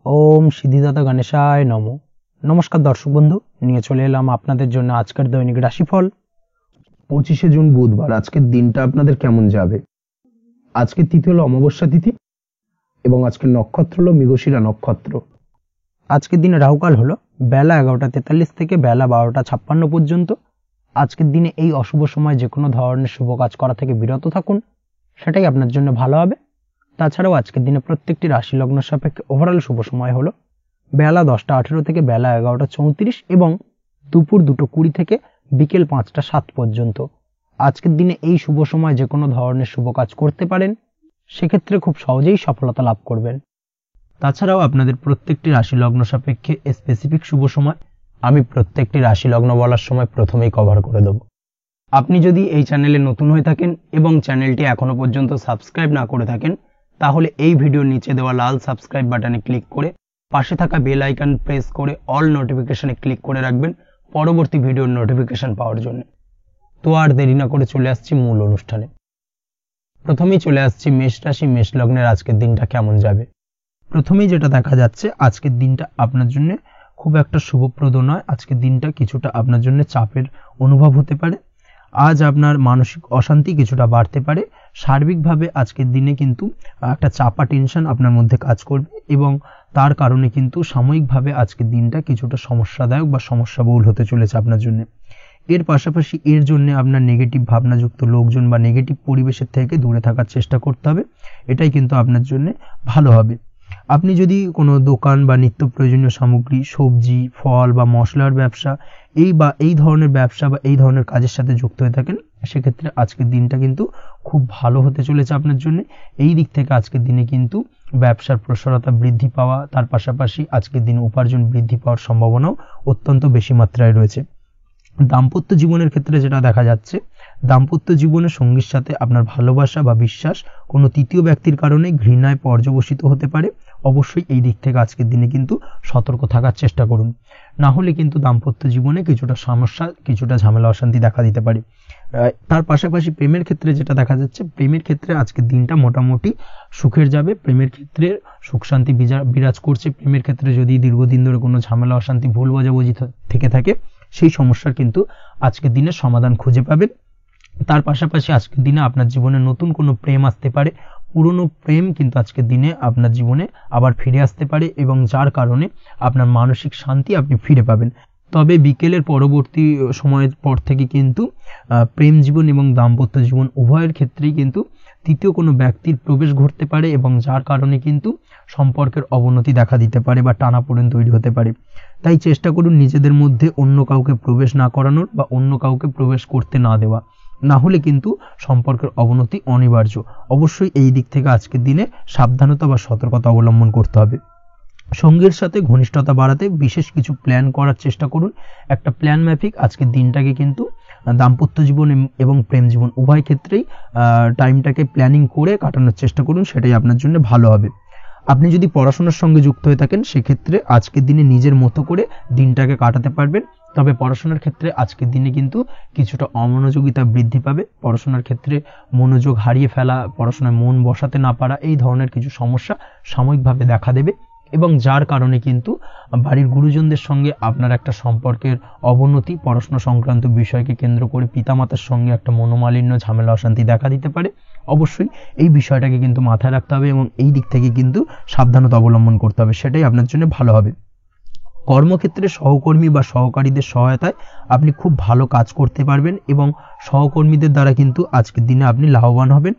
ওম সিদ্ধিদাতা গণেশায় নমো। নমস্কার দর্শক বন্ধু, নিয়ে চলে এলাম আপনাদের জন্য আজকের দৈনিক রাশিফল 25শে জুন বুধবার। আজকের দিনটা আপনাদের কেমন যাবে? আজকের তিথি হলো অমাবস্যা তিথি এবং আজকের নক্ষত্র হলো মৃগশিরা নক্ষত্র। আজকের দিনে রাহুকাল হলো বেলা 11:43 থেকে বেলা 12:56 পর্যন্ত। আজকের দিনে এই অশুভ সময় যে কোনো ধরনের শুভ কাজ করা থেকে বিরত থাকুন, সেটাই আপনার জন্য ভালো হবে। তাছাড়াও আজকের দিনে প্রত্যেকটি রাশি লগ্ন সাপেক্ষে ওভারঅল শুভ সময় হলো বেলা 10:18 থেকে বেলা 11:34 এবং দুপুর 2:20 থেকে বিকেল 5:07 পর্যন্ত। আজকের দিনে এই শুভ সময় যে কোনো ধরনের শুভ কাজ করতে পারেন, সেক্ষেত্রে খুব সহজেই সফলতা লাভ করবেন। তাছাড়াও আপনাদের প্রত্যেকটি রাশি লগ্ন সাপেক্ষে স্পেসিফিক শুভ সময় আমি প্রত্যেকটি রাশি লগ্ন বলার সময় প্রথমেই কভার করে দেব। আপনি যদি এই চ্যানেলে নতুন হয়ে থাকেন এবং চ্যানেলটি এখনো পর্যন্ত সাবস্ক্রাইব না করে থাকেন, তাহলে এই ভিডিওর নিচে দেওয়া লাল সাবস্ক্রাইব বাটনে ক্লিক করে পাশে থাকা বেল আইকন প্রেস করে অল নোটিফিকেশনে ক্লিক করে রাখবেন পরবর্তী ভিডিওর নোটিফিকেশন পাওয়ার জন্য। তো আর দেরি না করে চলে আসছি মূল অনুষ্ঠানে। প্রথমেই চলে আসছি মেষ রাশি মেষ লগ্নের আজকের দিনটা কেমন যাবে। প্রথমেই যেটা দেখা যাচ্ছে, আজকের দিনটা আপনার জন্য খুব একটা শুভপ্রদ নয়। আজকের দিনটা কিছুটা আপনার জন্য চাপের অনুভব হতে পারে। আজ আপনার মানসিক অশান্তি কিছুটা বাড়তে পারে। সার্বিকভাবে আজকের দিনে কিন্তু একটা চাপা টেনশন আপনার মধ্যে কাজ করবে এবং তার কারণে কিন্তু সাময়িকভাবে আজকের দিনটা কিছুটা সমস্যাদায়ক বা সমস্যাবহুল হতে চলেছে আপনার জন্য। এর পাশাপাশি এর জন্য আপনার নেগেটিভ ভাবনাযুক্ত লোকজন বা নেগেটিভ পরিবেশের থেকে দূরে থাকার চেষ্টা করতে হবে। এটাই কিন্তু আপনার জন্য ভালো হবে। আপনি যদি কোনো দোকান বা নিত্য প্রয়োজনীয় সামগ্রী, সবজি, ফল বা মশলার ব্যবসা এই ধরনের ব্যবসা বা এই ধরনের কাজের সাথে যুক্ত হয়ে থাকেন, সেক্ষেত্রে আজকের দিনটা কিন্তু খুব ভালো হতে চলেছে আপনার জন্য। এই দিক থেকে আজকের দিনে কিন্তু ব্যবসার প্রসারতা বৃদ্ধি পাওয়া, তার পাশাপাশি আজকের দিনে উপার্জন বৃদ্ধি পাওয়ার সম্ভাবনাও অত্যন্ত বেশি মাত্রায় রয়েছে। দাম্পত্য জীবনের ক্ষেত্রে যেটা দেখা যাচ্ছে, দাম্পত্য জীবনে সঙ্গীর সাথে আপনার ভালোবাসা বা বিশ্বাস কোনো তৃতীয় ব্যক্তির কারণে ঘৃণায় পর্যবসিত হতে পারে। অবশ্যই এই দিক থেকে আজকের দিনে কিন্তু সতর্ক থাকার চেষ্টা করুন, না হলে কিন্তু দাম্পত্য জীবনে কিছুটা সমস্যা, কিছুটা ঝামেলা অশান্তি দেখা দিতে পারে। তার পাশাপাশি প্রেমের ক্ষেত্রে যেটা দেখা যাচ্ছে, প্রেমের ক্ষেত্রে আজকের দিনটা মোটামুটি সুখের যাবে। প্রেমের ক্ষেত্রে সুখ শান্তি বিরাজ করছে। প্রেমের ক্ষেত্রে যদি দীর্ঘদিন ধরে কোনো ঝামেলা অশান্তি, ভুল বোঝাবুঝি থেকে থাকে, সেই সমস্যার কিন্তু আজকের দিনে সমাধান খুঁজে পাবেন। তার পাশাপাশি আজকের দিনে আপনার জীবনে নতুন কোনো প্রেম আসতে পারে। পুরনো প্রেম কিন্তু আজকের দিনে আপনার জীবনে আবার ফিরে আসতে পারে এবং যার কারণে আপনার মানসিক শান্তি আপনি ফিরে পাবেন। তবে বিকেলের পরবর্তী সময়ের পর থেকে কিন্তু প্রেম জীবন এবং দাম্পত্য জীবন উভয়ের ক্ষেত্রেই কিন্তু তৃতীয় কোনো ব্যক্তির প্রবেশ ঘটতে পারে এবং যার কারণে কিন্তু সম্পর্কের অবনতি দেখা দিতে পারে বা টানাপোড়েন তৈরি হতে পারে। তাই চেষ্টা করুন নিজেদের মধ্যে অন্য কাউকে প্রবেশ না করানোর বা অন্য কাউকে প্রবেশ করতে না দেওয়া, না হলে কিন্তু সম্পর্কের অবনতি অনিবার্য। অবশ্যই এই দিক থেকে আজকের দিনে সাবধানতা বা সতর্কতা অবলম্বন করতে হবে। সঙ্গীর সাথে ঘনিষ্ঠতা বাড়াতে বিশেষ কিছু প্ল্যান করার চেষ্টা করুন। একটা প্ল্যান মাফিক আজকের দিনটাকে কিন্তু দাম্পত্য জীবন এবং প্রেম জীবন উভয় ক্ষেত্রেই টাইমটাকে প্ল্যানিং করে কাটানোর চেষ্টা করুন, সেটাই আপনার জন্য ভালো হবে। আপনি যদি পড়াশোনার সঙ্গে যুক্ত হয়ে থাকেন, সেক্ষেত্রে আজকের দিনে নিজের মতো করে দিনটাকে কাটাতে পারবেন। তবে পড়াশোনার ক্ষেত্রে আজকের দিনে কিন্তু কিছুটা অমনোযোগিতা বৃদ্ধি পাবে। পড়াশোনার ক্ষেত্রে মনোযোগ হারিয়ে ফেলা, পড়াশোনায় মন বসাতে না পারা, এই ধরনের কিছু সমস্যা সাময়িকভাবে দেখা দেবে এবং যার কারণে কিন্তু বাড়ির গুরুজনদের সঙ্গে আপনার একটা সম্পর্কের অবনতি, পড়াশোনা সংক্রান্ত বিষয়কে কেন্দ্র করে পিতামাতার সঙ্গে একটা মনোমালিন্য, ঝামেলা অশান্তি দেখা দিতে পারে। অবশ্যই এই বিষয়টাকে কিন্তু মাথায় রাখতে হবে এবং এই দিক থেকে কিন্তু সাবধানতা অবলম্বন করতে হবে, সেটাই আপনার জন্য ভালো হবে। কর্মক্ষেত্রে সহকর্মী বা সহকারীদের সহায়তায় আপনি খুব ভালো কাজ করতে পারবেন এবং সহকর্মীদের দ্বারা কিন্তু আজকের দিনে আপনি লাভবান হবেন,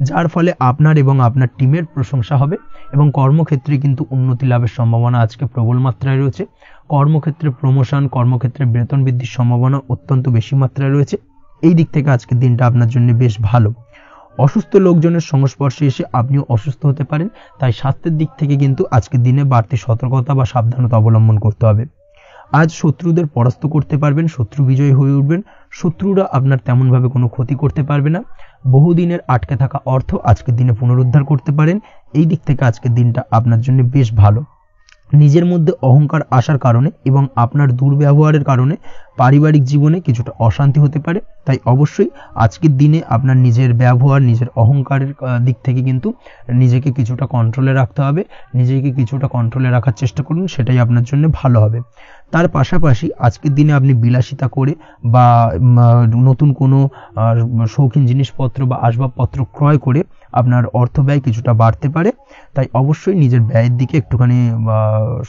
যার ফলে আপনার এবং আপনার টিমের প্রশংসা হবে এবং কর্মক্ষেত্রে কিন্তু উন্নতি লাভের সম্ভাবনা আজকে প্রবল মাত্রায় রয়েছে। কর্মক্ষেত্রে প্রমোশন, কর্মক্ষেত্রে বেতন বৃদ্ধির সম্ভাবনা অত্যন্ত বেশি মাত্রায় রয়েছে। এই দিক থেকে আজকের দিনটা আপনার জন্য বেশ ভালো। অসুস্থ লোকজনের সংস্পর্শে এসে আপনিও অসুস্থ হতে পারেন, তাই স্বাস্থ্যের দিক থেকে কিন্তু আজকের দিনে বাড়তি সতর্কতা বা সাবধানতা অবলম্বন করতে হবে। আজ শত্রুদের পরাস্ত করতে পারবেন, শত্রু বিজয়ী হয়ে উঠবেন। শত্রুরা আপনার তেমনভাবে কোনো ক্ষতি করতে পারবে না। বহুদিনের আটকে থাকা অর্থ আজকের দিনে পুনরুদ্ধার করতে পারেন। এই দিক থেকে আজকের দিনটা আপনার জন্য বেশ ভালো। নিজের মধ্যে অহংকার আসার কারণে এবং আপনার দুর্ব্যবহারের কারণে পারিবারিক জীবনে কিছুটা অশান্তি হতে পারে। তাই অবশ্যই আজকের দিনে আপনার নিজের ব্যবহার, নিজের অহংকারের দিক থেকে কিন্তু নিজেকে কিছুটা কন্ট্রোলে রাখতে হবে। নিজেকে কিছুটা কন্ট্রোলে রাখার চেষ্টা করুন, সেটাই আপনার জন্য ভালো হবে। তার পাশাপাশি আজকের দিনে আপনি বিলাসিতা করে বা নতুন কোনো শৌখিন জিনিসপত্র বা আসবাবপত্র ক্রয় করে আপনার অর্থ ব্যয় কিছুটা বাড়তে পারে। তাই অবশ্যই নিজের ব্যয়ের দিকে একটুখানি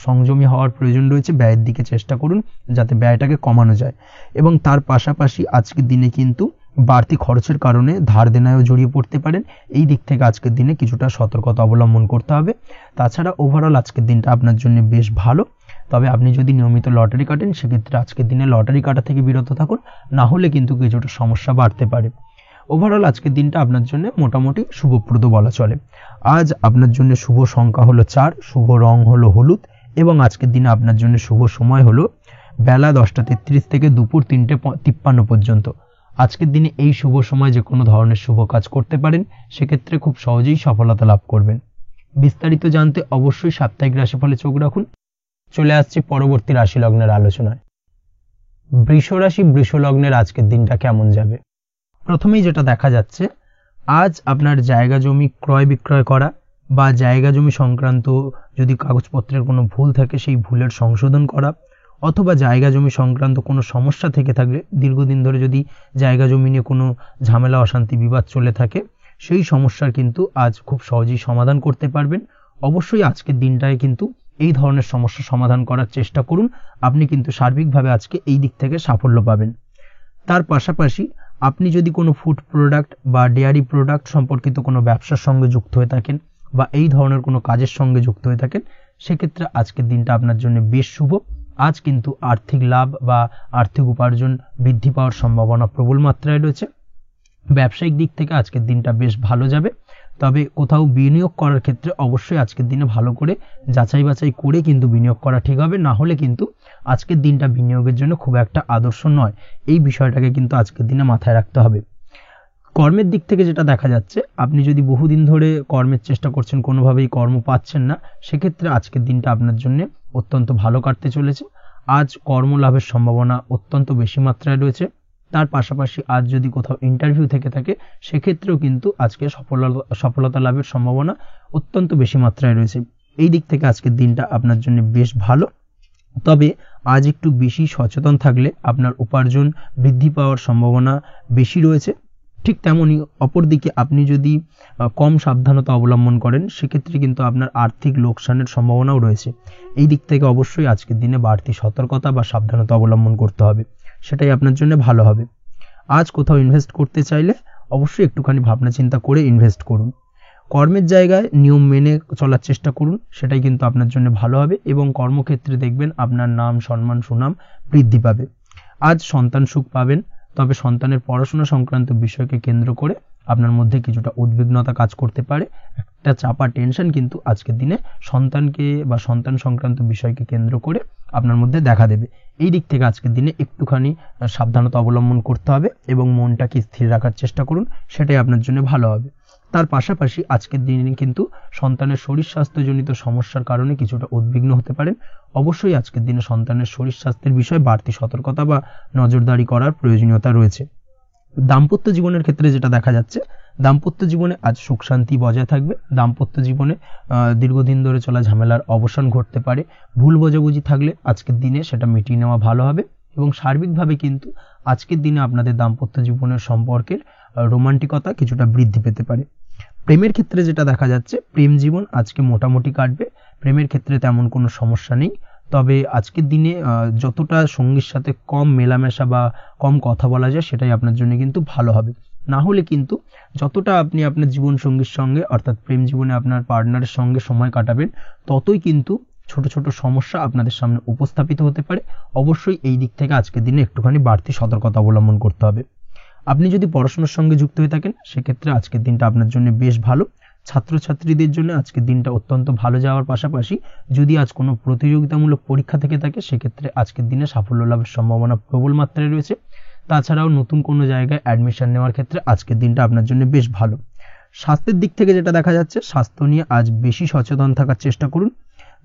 সংযমী হওয়ার প্রয়োজন রয়েছে। ব্যয়ের দিকে চেষ্টা করুন যাতে ব্যয়টাকে কমানো যায়। এবং তার পাশাপাশি আজকের দিনে কিন্তু বাড়তি খরচের কারণে ধার দেনায়ও জড়িয়ে পড়তে পারেন। এই দিক থেকে আজকের দিনে কিছুটা সতর্কতা অবলম্বন করতে হবে। তাছাড়া ওভারঅল আজকের দিনটা আপনার জন্য বেশ ভালো। তবে আপনি যদি নিয়মিত লটারি কাটেন সেক্ষেত্রে আজকের দিনে লটারি কাটা থেকে বিরত থাকুন, না হলে কিন্তু কিছুটা সমস্যা বাড়তে পারে। ওভারঅল আজকের দিনটা আপনার জন্য মোটামুটি শুভপ্রদ বলা চলে। আজ আপনার জন্য শুভ সংখ্যা হলো 4, শুভ রং হলো হলুদ এবং আজকের দিনে আপনার জন্য শুভ সময় হলো বেলা 10:33 থেকে দুপুর 3:53 পর্যন্ত। আজকের দিনে এই শুভ সময় যে কোনো ধরনের শুভ কাজ করতে পারেন, সেক্ষেত্রে খুব সহজেই সফলতা লাভ করবেন। বিস্তারিত জানতে অবশ্যই সাপ্তাহিক রাশিফলে চোখ রাখুন। চলে আসছি পরবর্তী রাশি লগ্নের আলোচনায়। বৃষ রাশি, বৃষ লগ্নের আজকের দিনটা কেমন যাবে? প্রথমেই যেটা দেখা যাচ্ছে, আজ আপনার জায়গা জমি ক্রয় বিক্রয় করা বা জায়গা জমি সংক্রান্ত যদি কাগজপত্রের কোনো ভুল থাকে সেই ভুলের সংশোধন করা, অথবা জায়গা জমি সংক্রান্ত কোনো সমস্যা থেকে থাকলে দীর্ঘদিন ধরে যদি জায়গা জমি নিয়ে কোনো ঝামেলা, অশান্তি, বিবাদ চলে থাকে, সেই সমস্যার কিন্তু আজ খুব সহজেই সমাধান করতে পারবেন। অবশ্যই আজকের দিনটায় কিন্তু এই ধরনের সমস্যা সমাধান করার চেষ্টা করুন। আপনি কিন্তু সার্বিকভাবে আজকে এই দিক থেকে সাফল্য পাবেন। তার পাশাপাশি আপনি যদি কোনো ফুড প্রোডাক্ট বা ডেয়ারি প্রোডাক্ট সম্পর্কিত কোনো ব্যবসার সঙ্গে যুক্ত হয়ে থাকেন বা এই ধরনের কোনো কাজের সঙ্গে যুক্ত হয়ে থাকেন, সেক্ষেত্রে আজকের দিনটা আপনার জন্য বেশ শুভ। আজ কিন্তু আর্থিক লাভ বা আর্থিক উপার্জন বৃদ্ধি পাওয়ার সম্ভাবনা প্রবল মাত্রায় রয়েছে। ব্যবসায়িক দিক থেকে আজকের দিনটা বেশ ভালো যাবে। তবে কোথাও বিনিয়োগ করার ক্ষেত্রে অবশ্যই আজকের দিনে ভালো করে যাচাই বাছাই করে কিন্তু বিনিয়োগ করা ঠিক হবে, না হলে কিন্তু আজকের দিনটা বিনিয়োগের জন্য খুব একটা আদর্শ নয়। এই বিষয়টাকে কিন্তু আজকের দিনে মাথায় রাখতে হবে। কর্মের দিক থেকে যেটা দেখা যাচ্ছে, আপনি যদি বহুদিন ধরে কর্মের চেষ্টা করছেন, কোনোভাবেই কর্ম পাচ্ছেন না, সেক্ষেত্রে আজকের দিনটা আপনার জন্য অত্যন্ত ভালো কাটতে চলেছে। আজ কর্মলাভের সম্ভাবনা অত্যন্ত বেশি মাত্রায় রয়েছে। তার পাশাপাশি আজ যদি কোথাও ইন্টারভিউ থেকে থাকে, সেক্ষেত্রেও কিন্তু আজকে সফলতা লাভের সম্ভাবনা অত্যন্ত বেশি মাত্রায় রয়েছে। এই দিক থেকে আজকের দিনটা আপনার জন্য বেশ ভালো। তবে আজ একটু বেশি সচেতন থাকলে আপনার উপার্জন বৃদ্ধি পাওয়ার সম্ভাবনা বেশি রয়েছে। ঠিক তেমনি অপরদিকে আপনি যদি কম সাবধানতা অবলম্বন করেন, সেক্ষেত্রে কিন্তু আপনার আর্থিক লোকসানের সম্ভাবনাও রয়েছে। এই দিক থেকে অবশ্যই আজকের দিনে বাড়তি সতর্কতা বা সাবধানতা অবলম্বন করতে হবে, সেটাই আপনার জন্য ভালো হবে। আজ কোথাও ইনভেস্ট করতে চাইলে অবশ্যই একটুখানি ভাবনা চিন্তা করে ইনভেস্ট করুন। কর্মের জায়গায় নিয়ম মেনে চলার চেষ্টা করুন, সেটাই কিন্তু আপনার জন্য ভালো হবে এবং কর্মক্ষেত্রে দেখবেন আপনার নাম, সম্মান, সুনাম বৃদ্ধি পাবে। আজ সন্তান সুখ পাবেন, তবে সন্তানের পড়াশোনা সংক্রান্ত বিষয়কে কেন্দ্র করে আপনার মধ্যে কিছুটা উদ্বিগ্নতা কাজ করতে পারে। একটা চাপা টেনশন কিন্তু আজকের দিনে সন্তানকে বা সন্তান সংক্রান্ত বিষয়কে কেন্দ্র করে আপনার মধ্যে দেখা দেবে। এই দিক থেকে আজকের দিনে একটুখানি সাবধানতা অবলম্বন করতে হবে এবং মনটাকে স্থির রাখার চেষ্টা করুন, সেটাই আপনার জন্য ভালো হবে। তার পাশাপাশি আজকের দিনে কিন্তু সন্তানের শরীর স্বাস্থ্যজনিত সমস্যার কারণে কিছুটা উদ্বিগ্ন হতে পারেন। অবশ্যই আজকের দিনে সন্তানের শরীর স্বাস্থ্যের বিষয়ে বাড়তি সতর্কতা বা নজরদারি করার প্রয়োজনীয়তা রয়েছে। দাম্পত্য জীবনের ক্ষেত্রে যেটা দেখা যাচ্ছে, দাম্পত্য জীবনে আজ সুখ শান্তি বজায় থাকবে। দাম্পত্য জীবনে দীর্ঘদিন ধরে চলা ঝামেলার অবসান ঘটতে পারে। ভুল বোঝাবুঝি থাকলে আজকের দিনে সেটা মিটিয়ে নেওয়া ভালো হবে এবং সার্বিকভাবে কিন্তু আজকের দিনে আপনাদের দাম্পত্য জীবনের সম্পর্কের রোমান্টিকতা কিছুটা বৃদ্ধি পেতে পারে। প্রেমের ক্ষেত্রে যেটা দেখা যাচ্ছে, প্রেম জীবন আজকে মোটামুটি কাটবে। প্রেমের ক্ষেত্রে তেমন কোনো সমস্যা নেই। তবে আজকের দিনে যতটা সঙ্গীর সাথে কম মেলামেশা বা কম কথা বলা যায়, সেটাই আপনার জন্য কিন্তু ভালো হবে। না হলে কিন্তু যতটা আপনি আপনার জীবন সঙ্গীর সঙ্গে অর্থাৎ প্রেম জীবনে আপনার পার্টনারের সঙ্গে সময় কাটাবেন, ততই কিন্তু ছোট ছোট সমস্যা আপনাদের সামনে উপস্থাপিত হতে পারে। অবশ্যই এই দিক থেকে আজকের দিনে একটুখানি বাড়তি সতর্কতা অবলম্বন করতে হবে। আপনি যদি পড়াশোনার সঙ্গে যুক্ত হয়ে থাকেন, সেক্ষেত্রে আজকের দিনটা আপনার জন্য বেশ ভালো। ছাত্রছাত্রীদের জন্য আজকের দিনটা অত্যন্ত ভালো যাওয়ার পাশাপাশি যদি আজ কোনো প্রতিযোগিতামূলক পরীক্ষা থেকে থাকে, সেক্ষেত্রে আজকের দিনে সাফল্য লাভের সম্ভাবনা প্রবল মাত্রায় রয়েছে। তাছাড়াও নতুন কোনো জায়গায় অ্যাডমিশন নেওয়ার ক্ষেত্রে আজকের দিনটা আপনার জন্য বেশ ভালো। স্বাস্থ্যের দিক থেকে যেটা দেখা যাচ্ছে, স্বাস্থ্য নিয়ে আজ বেশি সচেতন থাকার চেষ্টা করুন।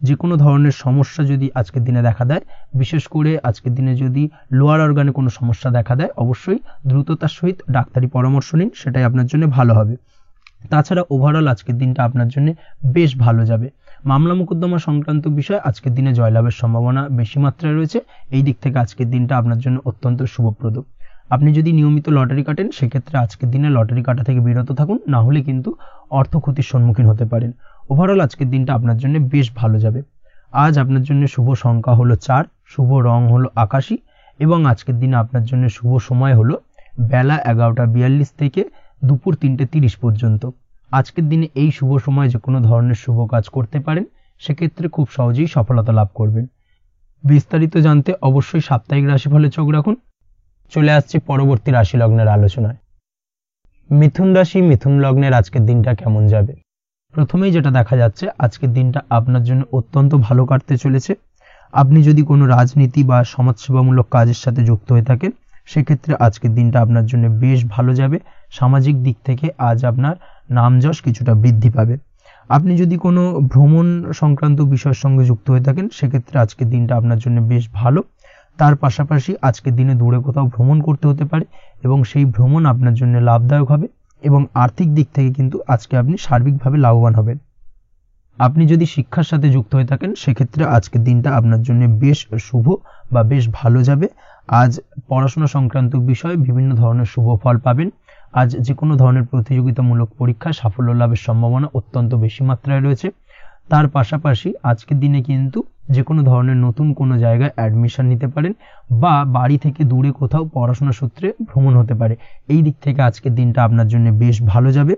যে কোনো ধরনের সমস্যা যদি আজকের দিনে দেখা দেয়, বিশেষ করে আজকের দিনে যদি লোয়ার অর্গানে কোনো সমস্যা দেখা দেয়, অবশ্যই দ্রুততার সহিত ডাক্তারি পরামর্শ নিন, সেটাই আপনার জন্য ভালো হবে। তাছাড়া ওভারঅল আজকের দিনটা আপনার জন্য বেশ ভালো যাবে। মামলা মোকদ্দমা সংক্রান্ত বিষয় আজকের দিনে জয়লাভের সম্ভাবনা বেশি মাত্রায় রয়েছে। এই দিক থেকে আজকের দিনটা আপনার জন্য অত্যন্ত শুভপ্রদ। আপনি যদি নিয়মিত লটারি কাটেন, সেক্ষেত্রে আজকের দিনে লটারি কাটা থেকে বিরত থাকুন, না হলে কিন্তু অর্থ ক্ষতির সম্মুখীন হতে পারেন। ওভারঅল আজকের দিনটা আপনার জন্য বেশ ভালো যাবে। আজ আপনার জন্য শুভ সংখ্যা হলো 4, শুভ রং হলো আকাশী, এবং আজকের দিনে আপনার জন্য শুভ সময় হলো বেলা 11:42 থেকে দুপুর 3:30 পর্যন্ত। আজকের দিনে এই শুভ সময় যে কোনো ধরনের শুভ কাজ করতে পারেন, সেক্ষেত্রে খুব সহজেই সফলতা লাভ করবেন। বিস্তারিত জানতে অবশ্যই সাপ্তাহিক রাশিফলে চোখ রাখুন। চলে আসছে পরবর্তী রাশি লগ্নের আলোচনায়। মিথুন রাশি, মিথুন লগ্নের আজকের দিনটা কেমন যাবে? প্রথমেই যেটা দেখা যাচ্ছে, আজকের দিনটা আপনার জন্য অত্যন্ত ভালো কাটতে চলেছে। আপনি যদি কোনো রাজনীতি বা সমাজসেবামূলক কাজের সাথে যুক্ত হয়ে থাকেন, সেক্ষেত্রে আজকের দিনটা আপনার জন্য বেশ ভালো যাবে। সামাজিক দিক থেকে আজ আপনার নামযশ কিছুটা বৃদ্ধি পাবে। আপনি যদি কোনো ভ্রমণ সংক্রান্ত বিষয়ের সঙ্গে যুক্ত হয়ে থাকেন, সেক্ষেত্রে আজকের দিনটা আপনার জন্য বেশ ভালো। তার পাশাপাশি আজকের দিনে দূরে কোথাও ভ্রমণ করতে হতে পারে, এবং সেই ভ্রমণ আপনার জন্য লাভদায়ক হবে, এবং আর্থিক দিক থেকে কিন্তু আজকে আপনি সার্বিকভাবে লাভবান হবেন। আপনি যদি শিক্ষার সাথে যুক্ত হয়ে থাকেন, সেক্ষেত্রে আজকের দিনটা আপনার জন্য বেশ শুভ বা বেশ ভালো যাবে। আজ পড়াশোনা সংক্রান্ত বিষয়ে বিভিন্ন ধরনের শুভ ফল পাবেন। আজ যে কোনো ধরনের প্রতিযোগিতামূলক পরীক্ষায় সাফল্য লাভের সম্ভাবনা অত্যন্ত বেশি মাত্রায় রয়েছে। তার পাশাপাশি আজকের দিনে কিন্তু যে কোনো ধরনের নতুন কোনো জায়গায় অ্যাডমিশন নিতে পারেন, বা বাড়ি থেকে দূরে কোথাও পড়াশোনা সূত্রে ভ্রমণ হতে পারে। এই দিক থেকে আজকের দিনটা আপনার জন্য বেশ ভালো যাবে।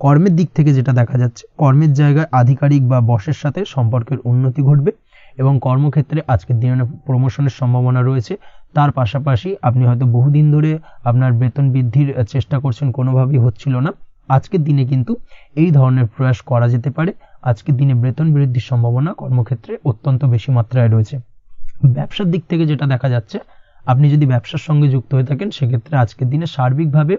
কর্মের দিক থেকে যেটা দেখা যাচ্ছে, কর্মের জায়গায় আধিকারিক বা বসের সাথে সম্পর্কের উন্নতি ঘটবে, এবং কর্মক্ষেত্রে আজকের দিনে প্রমোশনের সম্ভাবনা রয়েছে। তার পাশাপাশি আপনি হয়তো বহুদিন ধরে আপনার বেতন বৃদ্ধির চেষ্টা করছেন, কোনোভাবেই হচ্ছিল না। আজকের দিনে কিন্তু এই ধরনের প্রয়াস করা যেতে পারে। আজকের দিনে বেতন বৃদ্ধির সম্ভাবনা কর্মক্ষেত্রে অত্যন্ত বেশি মাত্রায় রয়েছে। ব্যবসার দিক থেকে যেটা দেখা যাচ্ছে, আপনি যদি ব্যবসার সঙ্গে যুক্ত হয়ে থাকেন, সেক্ষেত্রে আজকের দিনে সার্বিকভাবে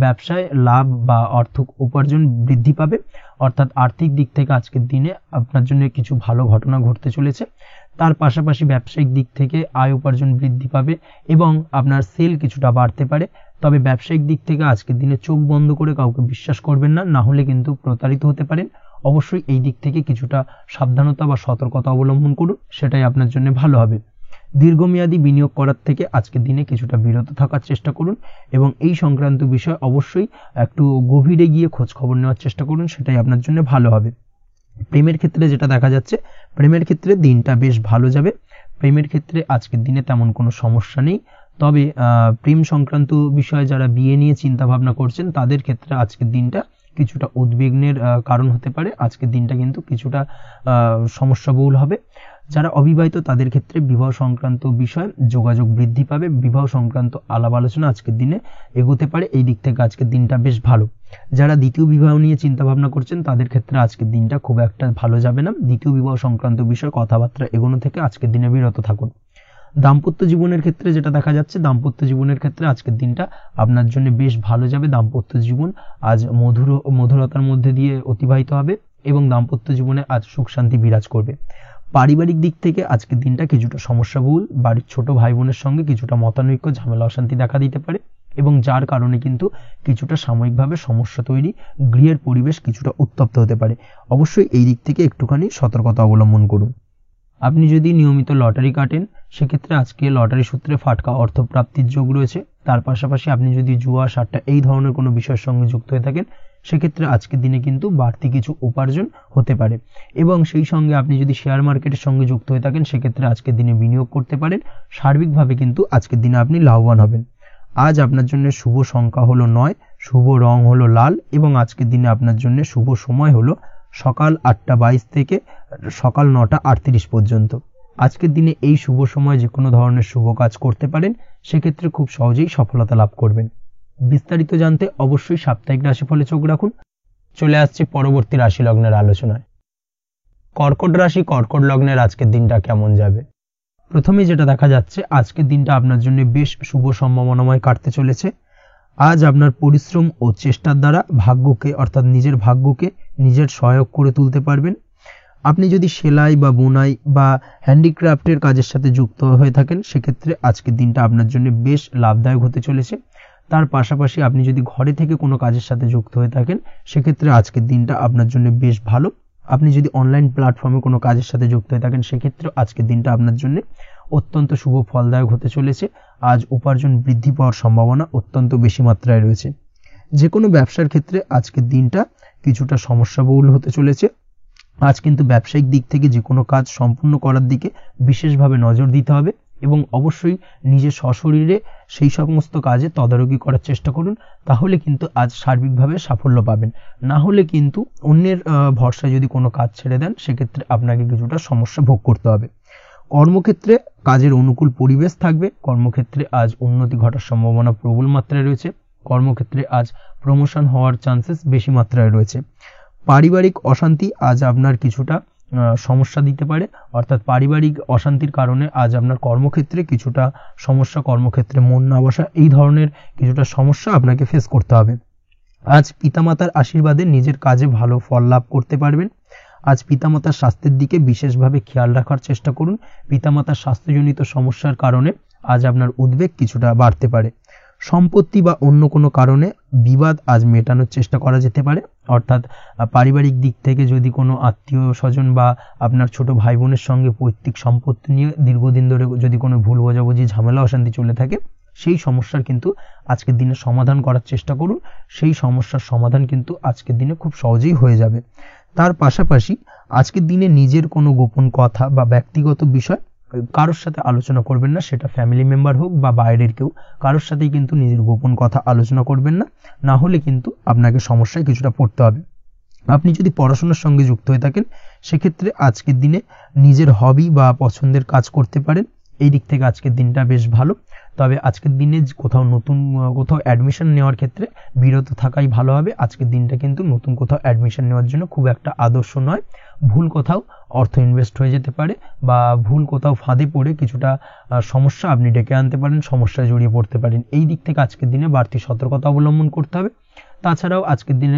ব্যবসায় লাভ বা অর্থ উপার্জন বৃদ্ধি পাবে। অর্থাৎ আর্থিক দিক থেকে আজকের দিনে আপনার জন্য কিছু ভালো ঘটনা ঘটতে চলেছে। তার পাশাপাশি ব্যবসায়িক দিক থেকে আয় উপার্জন বৃদ্ধি পাবে, এবং আপনার সেল কিছুটা বাড়তে পারে। তবে ব্যবসায়িক দিক থেকে আজকের দিনে চোখ বন্ধ করে কাউকে বিশ্বাস করবেন না, না হলে কিন্তু প্রতারিত হতে পারেন। অবশ্যই এই দিক থেকে কিছুটা সাবধানতা বা সতর্কতা অবলম্বন করুন, সেটাই আপনার জন্য ভালো হবে। দীর্ঘমেয়াদী বিনিয়োগ করার থেকে আজকের দিনে কিছুটা বিরত থাকার চেষ্টা করুন, এবং এই সংক্রান্ত বিষয় অবশ্যই একটু গভীরে গিয়ে খোঁজ খবর নেওয়ার চেষ্টা করুন, সেটাই আপনার জন্য ভালো হবে। প্রেমের ক্ষেত্রে যেটা দেখা যাচ্ছে, প্রেমের ক্ষেত্রে দিনটা বেশ ভালো যাবে। প্রেমের ক্ষেত্রে আজকের দিনে তেমন কোনো সমস্যা নেই। তবে প্রেম সংক্রান্ত বিষয়ে যারা বিয়ে নিয়ে চিন্তা ভাবনা করছেন, তাদের ক্ষেত্রে আজকের দিনটা কিছুটা উদ্বিগ্নের কারণ হতে পারে। আজকের দিনটা কিন্তু কিছুটা সমস্যাবহুল হবে। যারা অবিবাহিত, তাদের ক্ষেত্রে বিবাহ সংক্রান্ত বিষয় যোগাযোগ বৃদ্ধি পাবে। বিবাহ সংক্রান্ত আলাপ আলোচনা আজকের দিনে এগোতে পারে। এই দিক থেকে আজকের দিনটা বেশ ভালো। যারা দ্বিতীয় বিবাহ নিয়ে চিন্তা ভাবনা করছেন, তাদের ক্ষেত্রে আজকের দিনটা খুব একটা ভালো যাবে না। দ্বিতীয় বিবাহ সংক্রান্ত বিষয় কথাবার্তা এগোনো থেকে আজকের দিনে বিরত থাকুন। দাম্পত্য জীবনের ক্ষেত্রে যেটা দেখা যাচ্ছে, দাম্পত্য জীবনের ক্ষেত্রে আজকের দিনটা আপনার জন্য বেশ ভালো যাবে। দাম্পত্য জীবন আজ মধুরতার মধ্যে দিয়ে অতিবাহিত হবে, এবং দাম্পত্য জীবনে আজ সুখ শান্তি বিরাজ করবে। পারিবারিক দিক থেকে আজকের দিনটা কিছুটা সমস্যাবহুল। বাড়ির ছোট ভাই বোনের সঙ্গে কিছুটা মতানৈক্য, ঝামেলা অশান্তি দেখা দিতে পারে, এবং যার কারণে কিন্তু কিছুটা সাময়িকভাবে সমস্যা তৈরি, গৃহের পরিবেশ কিছুটা উত্তপ্ত হতে পারে। অবশ্যই এই দিক থেকে একটুখানি সতর্কতা অবলম্বন করুন। আপনি যদি নিয়মিত লটারি কাটেন, সেক্ষেত্রে আজকে লটারি সূত্রে ফাটকা অর্থপ্রাপ্তির যোগ রয়েছে। তার পাশাপাশি আপনি যদি জুয়া, সাট্টা এই ধরনের কোনো বিষয়ের সঙ্গে যুক্ত হয়ে থাকেন, সেক্ষেত্রে আজকের দিনে কিন্তু বাড়তি কিছু উপার্জন হতে পারে। এবং সেই সঙ্গে আপনি যদি শেয়ার মার্কেটের সঙ্গে যুক্ত হয়ে থাকেন, সেক্ষেত্রে আজকের দিনে বিনিয়োগ করতে পারেন। সার্বিকভাবে কিন্তু আজকের দিনে আপনি লাভবান হবেন। আজ আপনার জন্য শুভ সংখ্যা হলো 9, শুভ রং হলো লাল, এবং আজকের দিনে আপনার জন্য শুভ সময় হলো সকাল 8:22 থেকে সকাল 9:38 পর্যন্ত। আজকের দিনে এই শুভ সময় যে কোনো ধরনের শুভ কাজ করতে পারেন, সেক্ষেত্রে খুব সহজেই সফলতা লাভ করবেন। বিস্তারিত জানতে অবশ্যই সাপ্তাহিক রাশিফলে চোখ রাখুন। চলে আসছে পরবর্তী রাশি লগ্নের আলোচনায়। কর্কট রাশি, কর্কট লগ্নের আজকের দিনটা কেমন যাবে? প্রথমে যেটা দেখা যাচ্ছে, আজকের দিনটা আপনার জন্য বেশ শুভ সম্ভাবনাময় কাটতে চলেছে। আজ আপনার পরিশ্রম ও চেষ্টার দ্বারা ভাগ্যকে, অর্থাৎ নিজের ভাগ্যকে নিজের সহায়ক করে তুলতে পারবেন। আপনি যদি সেলাই বা বুনাই বা হ্যান্ডিক্রাফটের কাজের সাথে যুক্ত হয়ে থাকেন সেক্ষেত্রে আজকের দিনটা আপনার জন্য বেশ লাভদায়ক হতে চলেছে। তার পাশাপাশি আপনি যদি ঘরে থেকে কোনো কাজের সাথে যুক্ত হয়ে থাকেন সেক্ষেত্রে আজকের দিনটা আপনার জন্য বেশ ভালো। আপনি যদি অনলাইন প্ল্যাটফর্মে কোনো কাজের সাথে যুক্ত হয়ে থাকেন সেক্ষেত্রে আজকের দিনটা আপনার জন্য অত্যন্ত শুভ ফলদায়ক হতে চলেছে। আজ উপার্জন বৃদ্ধি পাওয়ার সম্ভাবনা অত্যন্ত বেশি মাত্রায় রয়েছে। যে কোনো ব্যবসার ক্ষেত্রে আজকের দিনটা কিছুটা সমস্যাবহুল হতে চলেছে। আজ কিন্তু ব্যবসায়িক দিক থেকে যে কোনো কাজ সম্পূর্ণ করার দিকে বিশেষভাবে নজর দিতে হবে এবং অবশ্যই নিজের সশরীরে সেই সমস্ত কাজে তদারকি করার চেষ্টা করুন, তাহলে কিন্তু আজ সার্বিকভাবে সাফল্য পাবেন। না হলে কিন্তু অন্যের ভরসায় যদি কোনো কাজ ছেড়ে দেন সেক্ষেত্রে আপনাকে কিছুটা সমস্যা ভোগ করতে হবে। কর্মক্ষেত্রে কাজের অনুকূল পরিবেশ থাকবে। কর্মক্ষেত্রে আজ উন্নতি ঘটার সম্ভাবনা প্রবল মাত্রায় রয়েছে। কর্মক্ষেত্রে আজ প্রমোশন হওয়ার চান্সেস বেশি মাত্রায় রয়েছে। পারিবারিক অশান্তি আজ আপনার কিছুটা সমস্যা দিতে পারে, অর্থাৎ পারিবারিক অশান্তির কারণে আজ আপনার কর্মক্ষেত্রে কিছুটা সমস্যা, কর্মক্ষেত্রে মন না বসা, এই ধরনের কিছুটা সমস্যা আপনাকে ফেস করতে হবে। আজ পিতামাতার আশীর্বাদে নিজের কাজে ভালো ফল লাভ করতে পারবেন। আজ পিতামাতার স্বাস্থ্যের দিকে বিশেষভাবে খেয়াল রাখার চেষ্টা করুন। পিতামাতার স্বাস্থ্যজনিত সমস্যার কারণে আজ আপনার উদ্বেগ কিছুটা বাড়তে পারে। সম্পত্তি বা অন্য কোনো কারণে বিবাদ আজ মেটানোর চেষ্টা করা যেতে পারে, অর্থাৎ পারিবারিক দিক থেকে যদি কোনো আত্মীয় স্বজন বা আপনার ছোট ভাই বোনের সঙ্গে পৈতৃক সম্পত্তি নিয়ে দীর্ঘদিন ধরে যদি কোনো ভুল বোঝাবুঝি, ঝামেলা অশান্তি চলে থাকে সেই সমস্যার কিন্তু আজকের দিনে সমাধান করার চেষ্টা করুন। সেই সমস্যার সমাধান কিন্তু আজকের দিনে খুব সহজেই হয়ে যাবে। তার পাশাপাশি আজকের দিনে নিজের কোনো গোপন কথা বা ব্যক্তিগত বিষয় কারোর সাথে আলোচনা করবেন না, সেটা ফ্যামিলি মেম্বার হোক বা বাইরের কেউ, কারোর সাথেই কিন্তু নিজের গোপন কথা আলোচনা করবেন না, না হলে কিন্তু আপনাকে সমস্যায় কিছুটা পড়তে হবে। আপনি যদি পড়াশোনার সঙ্গে যুক্ত হয়ে থাকেন সেক্ষেত্রে আজকের দিনে নিজের হবি বা পছন্দের কাজ করতে পারেন। এই দিক থেকে আজকের দিনটা বেশ ভালো। তবে আজকের দিনে কোথাও অ্যাডমিশন নেওয়ার ক্ষেত্রে বিরত থাকাই ভালো হবে। আজকের দিনটা কিন্তু নতুন কোথাও অ্যাডমিশন নেওয়ার জন্য খুব একটা আদর্শ নয়। ভুল কোথাও অর্থ ইনভেস্ট হয়ে যেতে পারে বা ভুল কোথাও ফাঁদে পড়ে কিছুটা সমস্যা আপনি ডেকে আনতে পারেন, সমস্যায় জড়িয়ে পড়তে পারেন। এই দিক থেকে আজকের দিনে বাড়তি সতর্কতা অবলম্বন করতে হবে। তাছাড়াও আজকের দিনে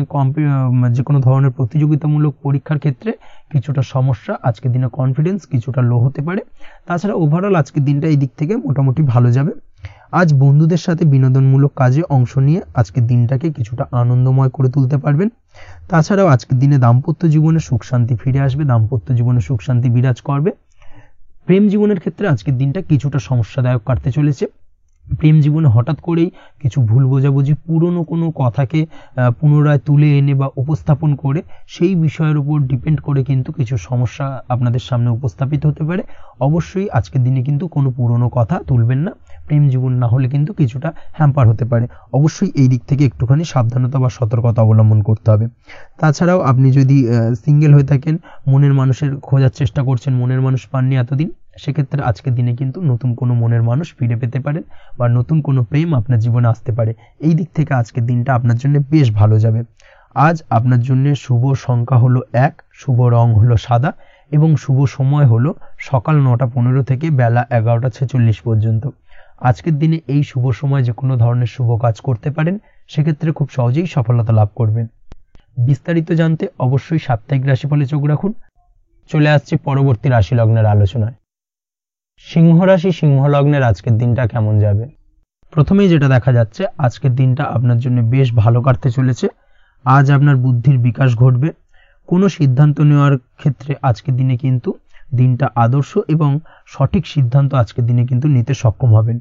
যে কোনো ধরনের প্রতিযোগিতামূলক পরীক্ষার ক্ষেত্রে কিছুটা সমস্যা, আজকের দিনে কনফিডেন্স কিছুটা লো হতে পারে। তাছাড়া ওভারঅল আজকের দিনটা এই দিক থেকে মোটামুটি ভালো যাবে। আজ বন্ধুদের সাথে বিনোদনমূলক কাজে অংশ নিয়ে আজকের দিনটাকে কিছুটা আনন্দময় করে তুলতে পারবেন। তাছাড়াও আজকের দিনে দাম্পত্য জীবনে সুখ শান্তি ফিরে আসবে, দাম্পত্য জীবনে সুখ শান্তি বিরাজ করবে। প্রেম জীবনের ক্ষেত্রে আজকের দিনটা কিছুটা সমস্যাদায়ক কাটতে চলেছে। প্রেম জীবনে হঠাৎ করেই কিছু ভুল বোঝাবুঝি, পুরনো কোনো কথাকে পুনরায় তুলে এনে বা উপস্থাপন করে সেই বিষয়ের উপর ডিপেন্ড করে কিন্তু কিছু সমস্যা আপনাদের সামনে উপস্থাপিত হতে পারে। অবশ্যই আজকের দিনে কিন্তু কোনো পুরনো কথা তুলবেন না, প্রেম জীবন না হলে কিন্তু কিছুটা হ্যাম্পার হতে পারে। অবশ্যই এই দিক থেকে একটুখানি সাবধানতা বা সতর্কতা অবলম্বন করতে হবে। তাছাড়াও আপনি যদি সিঙ্গেল হয়ে থাকেন, মনের মানুষের খোঁজার চেষ্টা করছেন, মনের মানুষ পাননি এতদিন, সেক্ষেত্রে আজকের দিনে কিন্তু নতুন কোনো মনের মানুষ ফিরে পেতে পারেন বা নতুন কোনো প্রেম আপনার জীবনে আসতে পারে। এই দিক থেকে আজকের দিনটা আপনার জন্য বেশ ভালো যাবে। আজ আপনার জন্য শুভ সংখ্যা হলো 1, শুভ রং হলো সাদা এবং শুভ সময় হলো সকাল 9:15 থেকে বেলা 11:46 পর্যন্ত। আজকের দিনে এই শুভ সময় যে কোনো ধরনের শুভ কাজ করতে পারেন, সেক্ষেত্রে খুব সহজেই সফলতা লাভ করবেন। বিস্তারিত জানতে অবশ্যই সাপ্তাহিক রাশিফলে চোখ রাখুন। চলে আসছে পরবর্তী রাশি লগ্নের আলোচনায়। সিংহ রাশি, সিংহ লগ্নের আজকের দিনটা কেমন যাবে? প্রথমেই যেটা দেখা যাচ্ছে, আজকের দিনটা আপনার জন্য বেশ ভালো কাটতে চলেছে। আজ আপনার বুদ্ধির বিকাশ ঘটবে। কোনো সিদ্ধান্ত নেওয়ার ক্ষেত্রে আজকের দিনে কিন্তু দিনটা আদর্শ এবং সঠিক সিদ্ধান্ত আজকের দিনে কিন্তু নিতে সক্ষম হবেন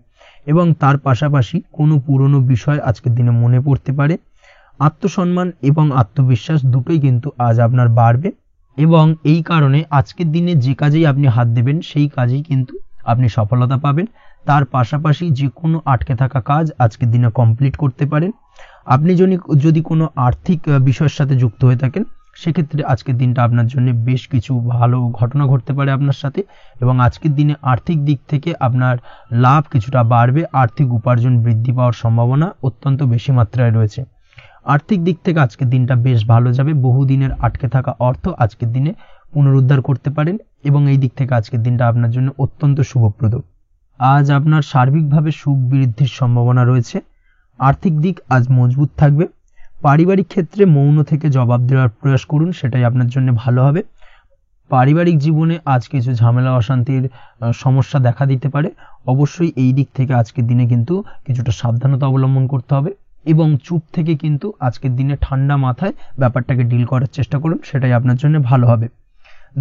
এবং তার পাশাপাশি কোনো পুরনো বিষয় আজকের দিনে মনে পড়তে পারে। আত্মসম্মান এবং আত্মবিশ্বাস দুটোই কিন্তু আজ আপনার বাড়বে এবং এই কারণে আজকের দিনে যে কাজেই আপনি হাত দেবেন সেই কাজেই কিন্তু আপনি সফলতা পাবেন। তার পাশাপাশি যে কোনো আটকে থাকা কাজ আজকের দিনে কমপ্লিট করতে পারেন। আপনি যদি কোনো আর্থিক বিষয়ের সাথে যুক্ত হয়ে থাকেন সেক্ষেত্রে আজকের দিনটা আপনার জন্য বেশ কিছু ভালো ঘটনা ঘটতে পারে আপনার সাথে এবং আজকের দিনে আর্থিক দিক থেকে আপনার লাভ কিছুটা বাড়বে। আর্থিক উপার্জন বৃদ্ধি পাওয়ার সম্ভাবনা অত্যন্ত বেশি মাত্রায় রয়েছে। আর্থিক দিক থেকে আজকের দিনটা বেশ ভালো যাবে। বহুদিনের আটকে থাকা অর্থ আজকের দিনে পুনরুদ্ধার করতে পারেন এবং এই দিক থেকে আজকের দিনটা আপনার জন্য অত্যন্ত শুভপ্রদ। আজ আপনার সার্বিকভাবে সুখ বৃদ্ধির সম্ভাবনা রয়েছে। আর্থিক দিক আজ মজবুত থাকবে। পারিবারিক ক্ষেত্রে মৌন থেকে জবাব দেওয়ার প্রয়াস করুন, সেটাই আপনার জন্য ভালো হবে। পারিবারিক জীবনে আজ কিছু ঝামেলা অশান্তির সমস্যা দেখা দিতে পারে। অবশ্যই এই দিক থেকে আজকের দিনে কিন্তু কিছুটা সাবধানতা অবলম্বন করতে হবে এবং চুপ থেকে কিন্তু আজকের দিনে ঠান্ডা মাথায় ব্যাপারটাকে ডিল করার চেষ্টা করুন, সেটাই আপনার জন্য ভালো হবে।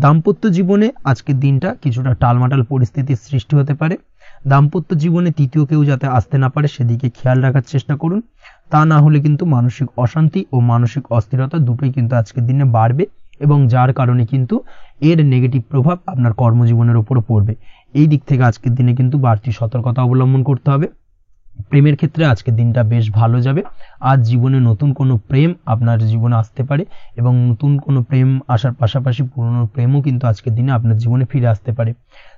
দাম্পত্য জীবনে আজকের দিনটা কিছুটা টালমাটাল পরিস্থিতির সৃষ্টি হতে পারে। দাম্পত্য জীবনে তৃতীয় কেউ যাতে আসতে না পারে সেদিকে খেয়াল রাখার চেষ্টা করুন, তা না হলে কিন্তু মানসিক অশান্তি ও মানসিক অস্থিরতা দুটোই কিন্তু আজকের দিনে বাড়বে এবং যার কারণে কিন্তু এর নেগেটিভ প্রভাব আপনার কর্মজীবনের উপরও পড়বে। এই দিক থেকে আজকের দিনে কিন্তু বাড়তি সতর্কতা অবলম্বন করতে হবে। প্রেমের ক্ষেত্রে আজকের দিনটা বেশ ভালো যাবে। আজ জীবনে নতুন কোনো প্রেম আপনার জীবনে আসতে পারে এবং নতুন কোনো প্রেম আসার পাশাপাশি পুরনো প্রেমও কিন্তু আজকের দিনে আপনার জীবনে ফিরে আসতে পারে।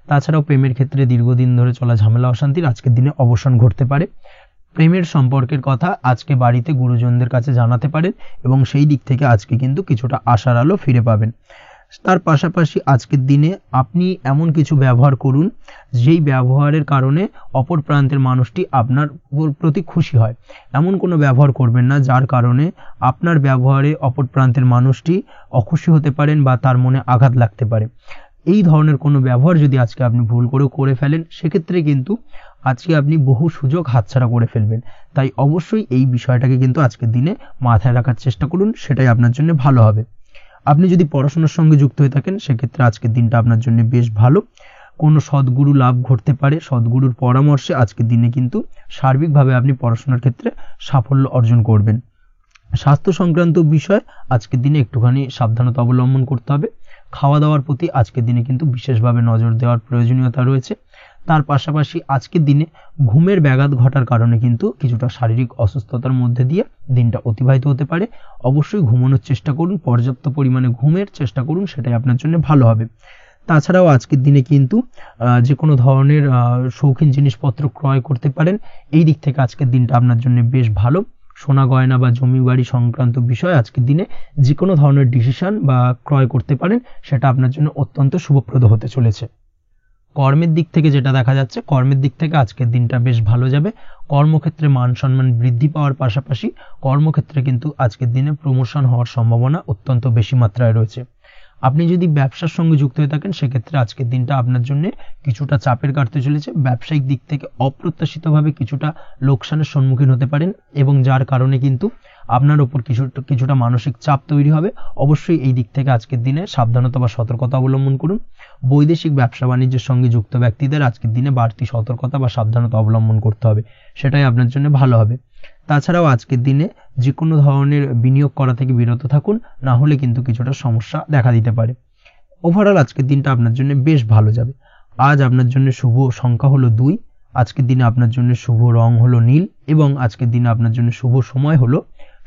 তাছাড়াও প্রেমের ক্ষেত্রে দীর্ঘদিন ধরে চলা ঝামেলা অশান্তির আজকের দিনে অবসান ঘটতে পারে। প্রেমের সম্পর্কের কথা আজকে বাড়িতে গুরুজনদের কাছে জানাতে পারেন এবং সেই দিক থেকে আজকে কিন্তু কিছুটা আশার আলো ফিরে পাবেন। তার পাশাপাশি আজকের দিনে আপনি এমন কিছু ব্যবহার করুন যেই ব্যবহারের কারণে অপর প্রান্তের মানুষটি আপনার প্রতি খুশি হয়। এমন কোনো ব্যবহার করবেন না যার কারণে আপনার ব্যবহারে অপর প্রান্তের মানুষটি অখুশি হতে পারেন বা তার মনে আঘাত লাগতে পারে। এই ধরনের কোনো ব্যবহার যদি আজকে আপনি ভুল করে ফেলেন সেক্ষেত্রে কিন্তু আজকে আপনি বহু সুযোগ হাতছাড়া করে ফেলবেন। তাই অবশ্যই এই বিষয়টাকে কিন্তু আজকের দিনে মাথায় রাখার চেষ্টা করুন, সেটাই আপনার জন্য ভালো হবে। আপনি যদি পড়াশোনার সঙ্গে যুক্ত হয়ে থাকেন সেক্ষেত্রে আজকের দিনটা আপনার জন্য বেশ ভালো। কোনো সদ্গুরু লাভ ঘটতে পারে, সদ্গুরুর পরামর্শে আজকের দিনে কিন্তু সার্বিকভাবে আপনি পড়াশোনার ক্ষেত্রে সাফল্য অর্জন করবেন। স্বাস্থ্য সংক্রান্ত বিষয় আজকের দিনে একটুখানি সাবধানতা অবলম্বন করতে হবে। খাওয়া দাওয়ার প্রতি আজকের দিনে কিন্তু বিশেষভাবে নজর দেওয়ার প্রয়োজনীয়তা রয়েছে। তার পাশাপাশি আজকের দিনে ঘুমের ব্যাঘাত ঘটার কারণে কিন্তু কিছুটা শারীরিক অসুস্থতার মধ্যে দিয়ে দিনটা অতিবাহিত হতে পারে। অবশ্যই ঘুমানোর চেষ্টা করুন, পর্যাপ্ত পরিমাণে ঘুমের চেষ্টা করুন, সেটাই আপনার জন্য ভালো হবে। তাছাড়াও আজকের দিনে কিন্তু যে কোনো ধরনের শৌখিন জিনিসপত্র ক্রয় করতে পারেন। এই দিক থেকে আজকের দিনটা আপনার জন্য বেশ ভালো। সোনা গয়না বা জমি বাড়ি সংক্রান্ত বিষয় আজকের দিনে যে কোনো ধরনের ডিসিশন বা ক্রয় করতে পারেন, সেটা আপনার জন্য অত্যন্ত শুভপ্রদ হতে চলেছে। কর্মের দিক থেকে যেটা দেখা যাচ্ছে, কর্মের দিক থেকে আজকের দিনটা বেশ ভালো যাবে। কর্মক্ষেত্রে মান সম্মান বৃদ্ধি পাওয়ার পাশাপাশি কর্মক্ষেত্রে কিন্তু আজকের দিনে প্রমোশন হওয়ার সম্ভাবনা অত্যন্ত বেশি মাত্রায় রয়েছে। আপনি যদি ব্যবসার সঙ্গে যুক্ত হয়ে থাকেন সেক্ষেত্রে আজকের দিনটা আপনার জন্য কিছুটা চাপের কাটতে চলেছে। ব্যবসায়িক দিক থেকে অপ্রত্যাশিতভাবে কিছুটা লোকসানের সম্মুখীন হতে পারেন এবং যার কারণে কিন্তু আপনার উপর কিছুটা মানসিক চাপ তৈরি হবে। অবশ্যই এই দিক থেকে আজকের দিনে সাবধানতা বা সতর্কতা অবলম্বন করুন। বৈদেশিক ব্যবসা বাণিজ্যের সঙ্গে যুক্ত ব্যক্তিদের আজকের দিনে বাড়তি সতর্কতা বা সাবধানতা অবলম্বন করতে হবে, সেটাই আপনার জন্য ভালো হবে। তাছাড়াও আজকের দিনে যে কোনো ধরনের বিনিয়োগ করা থেকে বিরত থাকুন, না হলে কিন্তু কিছুটা সমস্যা দেখা দিতে পারে। ওভারঅল আজকের দিনটা আপনার জন্য বেশ ভালো যাবে। আজ আপনার জন্য শুভ সংখ্যা হলো 2, আজকের দিনে আপনার জন্য শুভ রং হলো নীল এবং আজকের দিনে আপনার জন্য শুভ সময় হলো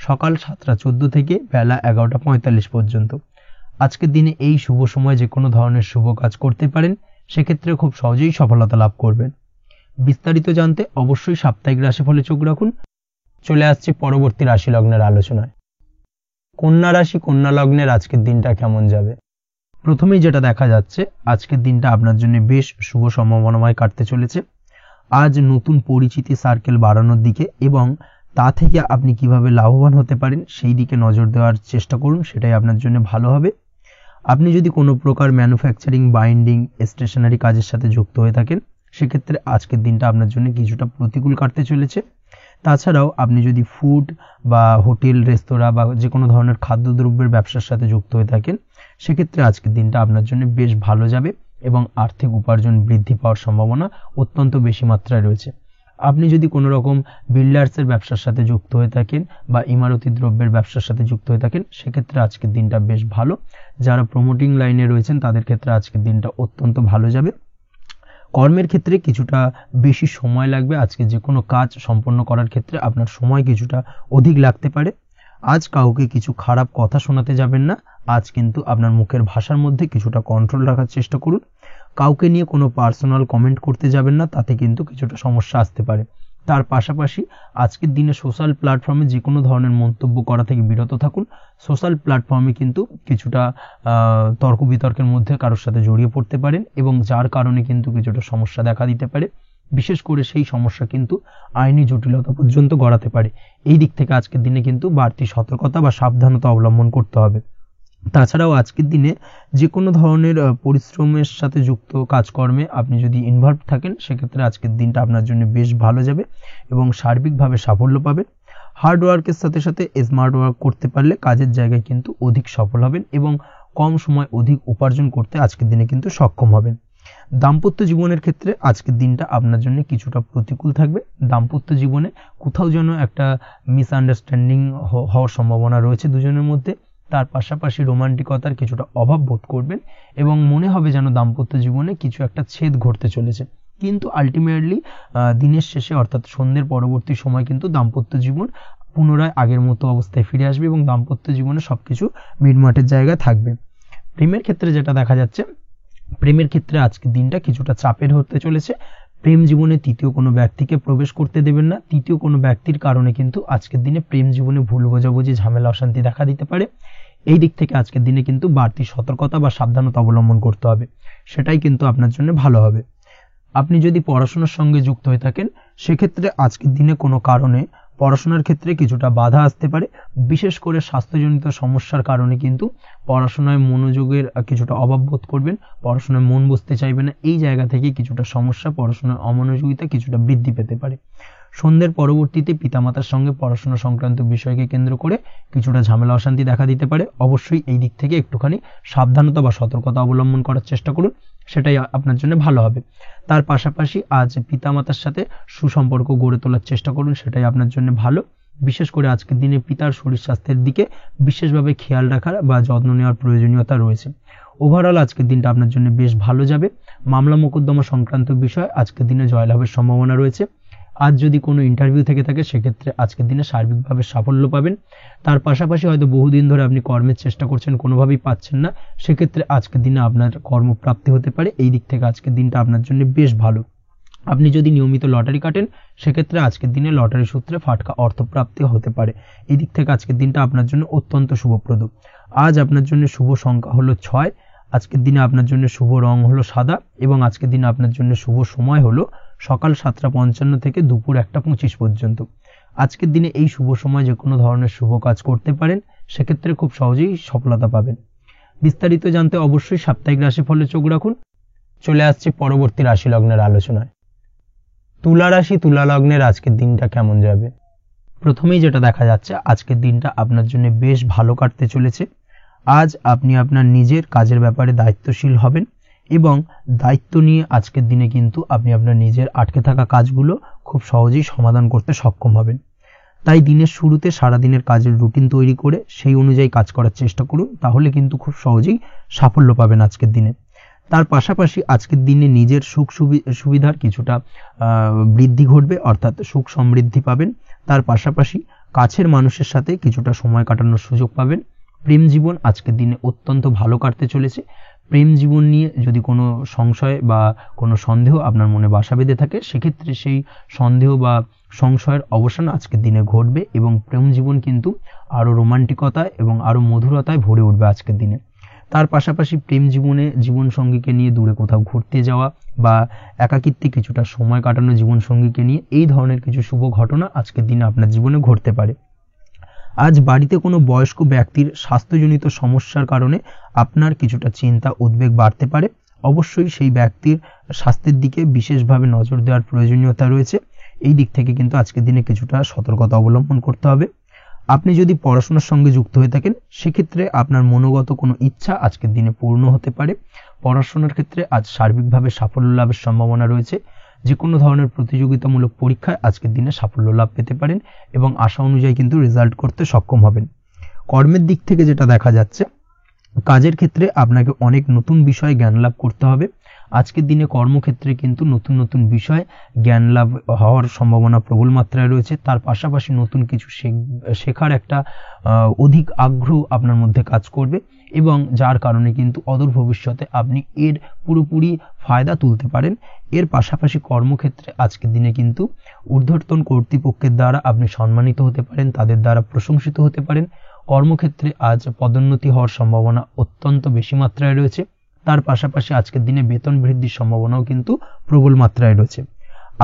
সকাল 7টা 14 থেকে বেলা 11টা 45 পর্যন্ত। আজকের দিনে এই শুভ সময় যে কোনো ধরনের শুভ কাজ করতে পারেন, সেক্ষেত্রে খুব সহজেই সফলতা লাভ করবেন। বিস্তারিত জানতে অবশ্যই সাপ্তাহিক রাশিফলে চোখ রাখুন। চলে আসছে পরবর্তী রাশি লগ্নের আলোচনায়। কন্যা রাশি, কন্যা লগ্নের আজকের দিনটা কেমন যাবে? প্রথমেই যেটা দেখা যাচ্ছে, আজকের দিনটা আপনার জন্য বেশ শুভ সম্ভাবনাময় কাটতে চলেছে। আজ নতুন পরিচিতি সার্কেল বাড়ানোর দিকে এবং তা থেকে আপনি কিভাবে লাভবান হতে পারেন সেই দিকে নজর দেওয়ার চেষ্টা করুন, সেটাই আপনার জন্য ভালো হবে। আপনি যদি কোনো প্রকার ম্যানুফ্যাকচারিং, বাইন্ডিং, স্টেশনারি কাজের সাথে যুক্ত হয়ে থাকেন সেক্ষেত্রে আজকের দিনটা আপনার জন্য কিছুটা প্রতিকূল কাটতে চলেছে। তাছাড়াও আপনি যদি ফুড বা হোটেল, রেস্তোরাঁ বা যে কোনো ধরনের খাদ্যদ্রব্যের ব্যবসার সাথে যুক্ত হয়ে থাকেন সেক্ষেত্রে আজকের দিনটা আপনার জন্য বেশ ভালো যাবে এবং আর্থিক উপার্জন বৃদ্ধি পাওয়ার সম্ভাবনা অত্যন্ত বেশি মাত্রায় রয়েছে। আপনি যদি কোনো রকম বিল্ডার্সের ব্যবসার সাথে যুক্ত হয়ে থাকেন বা ইমারতি দ্রব্যের ব্যবসার সাথে যুক্ত হয়ে থাকেন সেক্ষেত্রে আজকের দিনটা বেশ ভালো। যারা প্রমোটিং লাইনে রয়েছেন তাদের ক্ষেত্রে আজকের দিনটা অত্যন্ত ভালো যাবে। কর্মের ক্ষেত্রে কিছুটা বেশি সময় লাগবে। আজকে যে কোনো কাজ সম্পন্ন করার ক্ষেত্রে আপনার সময় কিছুটা অধিক লাগতে পারে। আজ কাউকে কিছু খারাপ কথা শোনাতে যাবেন না। আজ কিন্তু আপনার মুখের ভাষার মধ্যে কিছুটা কন্ট্রোল রাখার চেষ্টা করুন। কাউকে নিয়ে কোনো পার্সোনাল কমেন্ট করতে যাবেন না, তাতে কিন্তু কিছুটা সমস্যা আসতে পারে। তার পাশাপাশি আজকের দিনে সোশ্যাল প্ল্যাটফর্মে যে কোনো ধরনের মন্তব্য করা থেকে বিরত থাকুন। সোশ্যাল প্ল্যাটফর্মে কিন্তু কিছুটা তর্ক বিতর্কের মধ্যে কারোর সাথে জড়িয়ে পড়তে পারেন এবং যার কারণে কিন্তু কিছুটা সমস্যা দেখা দিতে পারে। বিশেষ করে সেই সমস্যা কিন্তু আইনি জটিলতা পর্যন্ত গড়াতে পারে। এই দিক থেকে আজকের দিনে কিন্তু বাড়তি সতর্কতা বা সাবধানতা অবলম্বন করতে হবে। তাছাড়াও আজকের দিনে যে কোনো ধরনের পরিশ্রমের সাথে যুক্ত কাজকর্মে আপনি যদি ইনভলভ থাকেন, সেক্ষেত্রে আজকের দিনটা আপনার জন্য বেশ ভালো যাবে এবং সার্বিকভাবে সাফল্য পাবেন। হার্ড ওয়ার্কের সাথে সাথে স্মার্ট ওয়ার্ক করতে পারলে কাজের জায়গায় কিন্তু অধিক সফল হবেন এবং কম সময় অধিক উপার্জন করতে আজকের দিনে কিন্তু সক্ষম হবেন। দাম্পত্য জীবনের ক্ষেত্রে আজকের দিনটা আপনার জন্য কিছুটা প্রতিকূল থাকবে। দাম্পত্য জীবনে কোথাও যেন একটা মিসআন্ডারস্ট্যান্ডিং হওয়ার সম্ভাবনা রয়েছে দুজনের মধ্যে। তার পাশাপাশি রোমান্টিকতার কিছুটা অভাব বোধ করবেন এবং মনে হবে যেন দাম্পত্য জীবনে কিছু একটা ছেদ ঘটতে চলেছে। কিন্তু আলটিমেটলি দিনের শেষে অর্থাৎ সন্ধ্যের পরবর্তী সময় কিন্তু দাম্পত্য জীবন পুনরায় আগের মতো অবস্থায় ফিরে আসবে এবং দাম্পত্য জীবনে সবকিছু মিটমাটের জায়গায় থাকবে। প্রেমের ক্ষেত্রে যেটা দেখা যাচ্ছে, প্রেমের ক্ষেত্রে আজকের দিনটা কিছুটা চাপের হতে চলেছে। প্রেম জীবনে তৃতীয় কোনো ব্যক্তিকে প্রবেশ করতে দেবেন না। তৃতীয় কোনো ব্যক্তির কারণে কিন্তু আজকের দিনে প্রেম জীবনে ভুল বোঝাবুঝি, ঝামেলা, অশান্তি দেখা দিতে পারে। এই দিক থেকে আজকের দিনে কিন্তু বাড়তি সতর্কতা বা সাবধানতা অবলম্বন করতে হবে, সেটাই কিন্তু আপনার জন্য ভালো হবে। আপনি যদি পড়াশোনার সঙ্গে যুক্ত হয়ে থাকেন, সেক্ষেত্রে আজকের দিনে কোনো কারণে পড়াশোনার ক্ষেত্রে কিছুটা বাধা আসতে পারে। বিশেষ করে স্বাস্থ্যজনিত সমস্যার কারণে কিন্তু পড়াশোনায় মনোযোগের কিছুটা অভাব বোধ করবেন, পড়াশোনায় মন বসতে চাইবে না। এই জায়গা থেকে কিছুটা সমস্যা, পড়াশোনার অমনোযোগিতা কিছুটা বৃদ্ধি পেতে পারে। সন্ধ্যের পরবর্তীতে পিতামাতার সঙ্গে পড়াশোনা সংক্রান্ত বিষয়কে কেন্দ্র করে কিছুটা ঝামেলা, অশান্তি দেখা দিতে পারে। অবশ্যই এই দিক থেকে একটুখানি সাবধানতা বা সতর্কতা অবলম্বন করার চেষ্টা করুন, সেটাই আপনার জন্য ভালো হবে। তার পাশাপাশি আজ পিতামাতার সাথে সুসম্পর্ক গড়ে তোলার চেষ্টা করুন, সেটাই আপনার জন্য ভালো। বিশেষ করে আজকের দিনে পিতার শরীর স্বাস্থ্যের দিকে বিশেষভাবে খেয়াল রাখার বা যত্ন নেওয়ার প্রয়োজনীয়তা রয়েছে। ওভারঅল আজকের দিনটা আপনার জন্য বেশ ভালো যাবে। মামলা মোকদ্দমা সংক্রান্ত বিষয় আজকের দিনে জয়লাভের সম্ভাবনা রয়েছে। আজ যদি কোনো ইন্টারভিউ থেকে থাকে, সেক্ষেত্রে আজকের দিনে সার্বিকভাবে সাফল্য পাবেন। তার পাশাপাশি হয়তো বহুদিন ধরে আপনি কর্মের চেষ্টা করছেন, কোনোভাবেই পাচ্ছেন না, সেক্ষেত্রে আজকের দিনে আপনার কর্মপ্রাপ্তি হতে পারে। এই দিক থেকে আজকের দিনটা আপনার জন্য বেশ ভালো। আপনি যদি নিয়মিত লটারি কাটেন, সেক্ষেত্রে আজকের দিনে লটারি সূত্রে ফাটকা অর্থপ্রাপ্তি হতে পারে। এই দিক থেকে আজকের দিনটা আপনার জন্য অত্যন্ত শুভপ্রদ। আজ আপনার জন্য শুভ সংখ্যা হলো 6। আজকের দিনে আপনার জন্য শুভ রং হলো সাদা এবং আজকের দিনে আপনার জন্য শুভ সময় হলো সকাল 7:55 থেকে দুপুর 1:25 পর্যন্ত। আজকের দিনে এই শুভ সময় যে কোনো ধরনের শুভ কাজ করতে পারেন, সেক্ষেত্রে খুব সহজেই সফলতা পাবেন। বিস্তারিত জানতে অবশ্যই সাপ্তাহিক রাশিফলে চোখ রাখুন। চলে আসছে পরবর্তী রাশি লগ্নের আলোচনায়। তুলা রাশি, তুলা লগ্নের আজকের দিনটা কেমন যাবে? প্রথমেই যেটা দেখা যাচ্ছে, আজকের দিনটা আপনার জন্য বেশ ভালো কাটতে চলেছে। আজ আপনি আপনার নিজের কাজের ব্যাপারে দায়িত্বশীল হবেন এবং দায়িত্ব নিয়ে আজকের দিনে কিন্তু আপনি আপনার নিজের আটকে থাকা কাজগুলো খুব সহজেই সমাধান করতে সক্ষম হবেন। তাই দিনের শুরুতে সারাদিনের কাজের রুটিন তৈরি করে সেই অনুযায়ী কাজ করার চেষ্টা করুন, তাহলে কিন্তু খুব সহজেই সাফল্য পাবেন আজকের দিনে। তার পাশাপাশি আজকের দিনে নিজের সুখ সুবিধার কিছুটা বৃদ্ধি ঘটবে, অর্থাৎ সুখ সমৃদ্ধি পাবেন। তার পাশাপাশি কাছের মানুষের সাথে কিছুটা সময় কাটানোর সুযোগ পাবেন। প্রেম জীবন আজকের দিনে অত্যন্ত ভালো কাটতে চলেছে। প্রেম জীবন নিয়ে যদি কোনো সংশয় বা কোনো সন্দেহ আপনার মনে বাসা বেঁধে থাকে, সেক্ষেত্রে সেই সন্দেহ বা সংশয়ের অবসান আজকের দিনে ঘটবে এবং প্রেম জীবন কিন্তু আরও রোমান্টিকতায় এবং আরও মধুরতায় ভরে উঠবে আজকের দিনে। তার পাশাপাশি প্রেম জীবনে জীবনসঙ্গীকে নিয়ে দূরে কোথাও ঘুরতে যাওয়া বা একাকিত্বে কিছুটা সময় কাটানো জীবনসঙ্গীকে নিয়ে, এই ধরনের কিছু শুভ ঘটনা আজকের দিনে আপনার জীবনে ঘটতে পারে। আজ বাড়িতে কোনো বয়স্ক ব্যক্তির স্বাস্থ্যজনিত সমস্যার কারণে আপনার কিছুটা চিন্তা, উদ্বেগ বাড়তে পারে। অবশ্যই সেই ব্যক্তির স্বাস্থ্যের দিকে বিশেষভাবে নজর দেওয়ার প্রয়োজনীয়তা রয়েছে। এই দিক থেকে কিন্তু আজকের দিনে কিছুটা সতর্কতা অবলম্বন করতে হবে। আপনি যদি পড়াশোনার সঙ্গে যুক্ত হয়ে থাকেন, সেক্ষেত্রে আপনার মনোগত কোনো ইচ্ছা আজকের দিনে পূর্ণ হতে পারে। পড়াশোনার ক্ষেত্রে আজ সার্বিকভাবে সাফল্য লাভের সম্ভাবনা রয়েছে। যে কোনো ধরনের প্রতিযোগিতামূলক পরীক্ষায় আজকের দিনে সাফল্য লাভ পেতে পারেন এবং আশা অনুযায়ী কিন্তু রেজাল্ট করতে সক্ষম হবেন। কর্মের দিক থেকে যেটা দেখা যাচ্ছে, কাজের ক্ষেত্রে আপনাকে অনেক নতুন বিষয়ে জ্ঞান লাভ করতে হবে। আজকের দিনে কর্মক্ষেত্রে কিন্তু নতুন নতুন বিষয় জ্ঞান লাভ হওয়ার সম্ভাবনা প্রবল মাত্রায় রয়েছে। তার পাশাপাশি নতুন কিছু শেখার একটা অধিক আগ্রহ আপনার মধ্যে কাজ করবে এবং যার কারণে কিন্তু অদূর ভবিষ্যতে আপনি এর পুরোপুরি ফায়দা তুলতে পারেন। এর পাশাপাশি কর্মক্ষেত্রে আজকের দিনে কিন্তু ঊর্ধ্বতন কর্তৃপক্ষের দ্বারা আপনি সম্মানিত হতে পারেন, তাদের দ্বারা প্রশংসিত হতে পারেন। কর্মক্ষেত্রে আজ পদোন্নতি হওয়ার সম্ভাবনা অত্যন্ত বেশি মাত্রায় রয়েছে। তার পাশাপাশি আজকের দিনে বেতন বৃদ্ধির সম্ভাবনাও কিন্তু প্রবল মাত্রায় রয়েছে।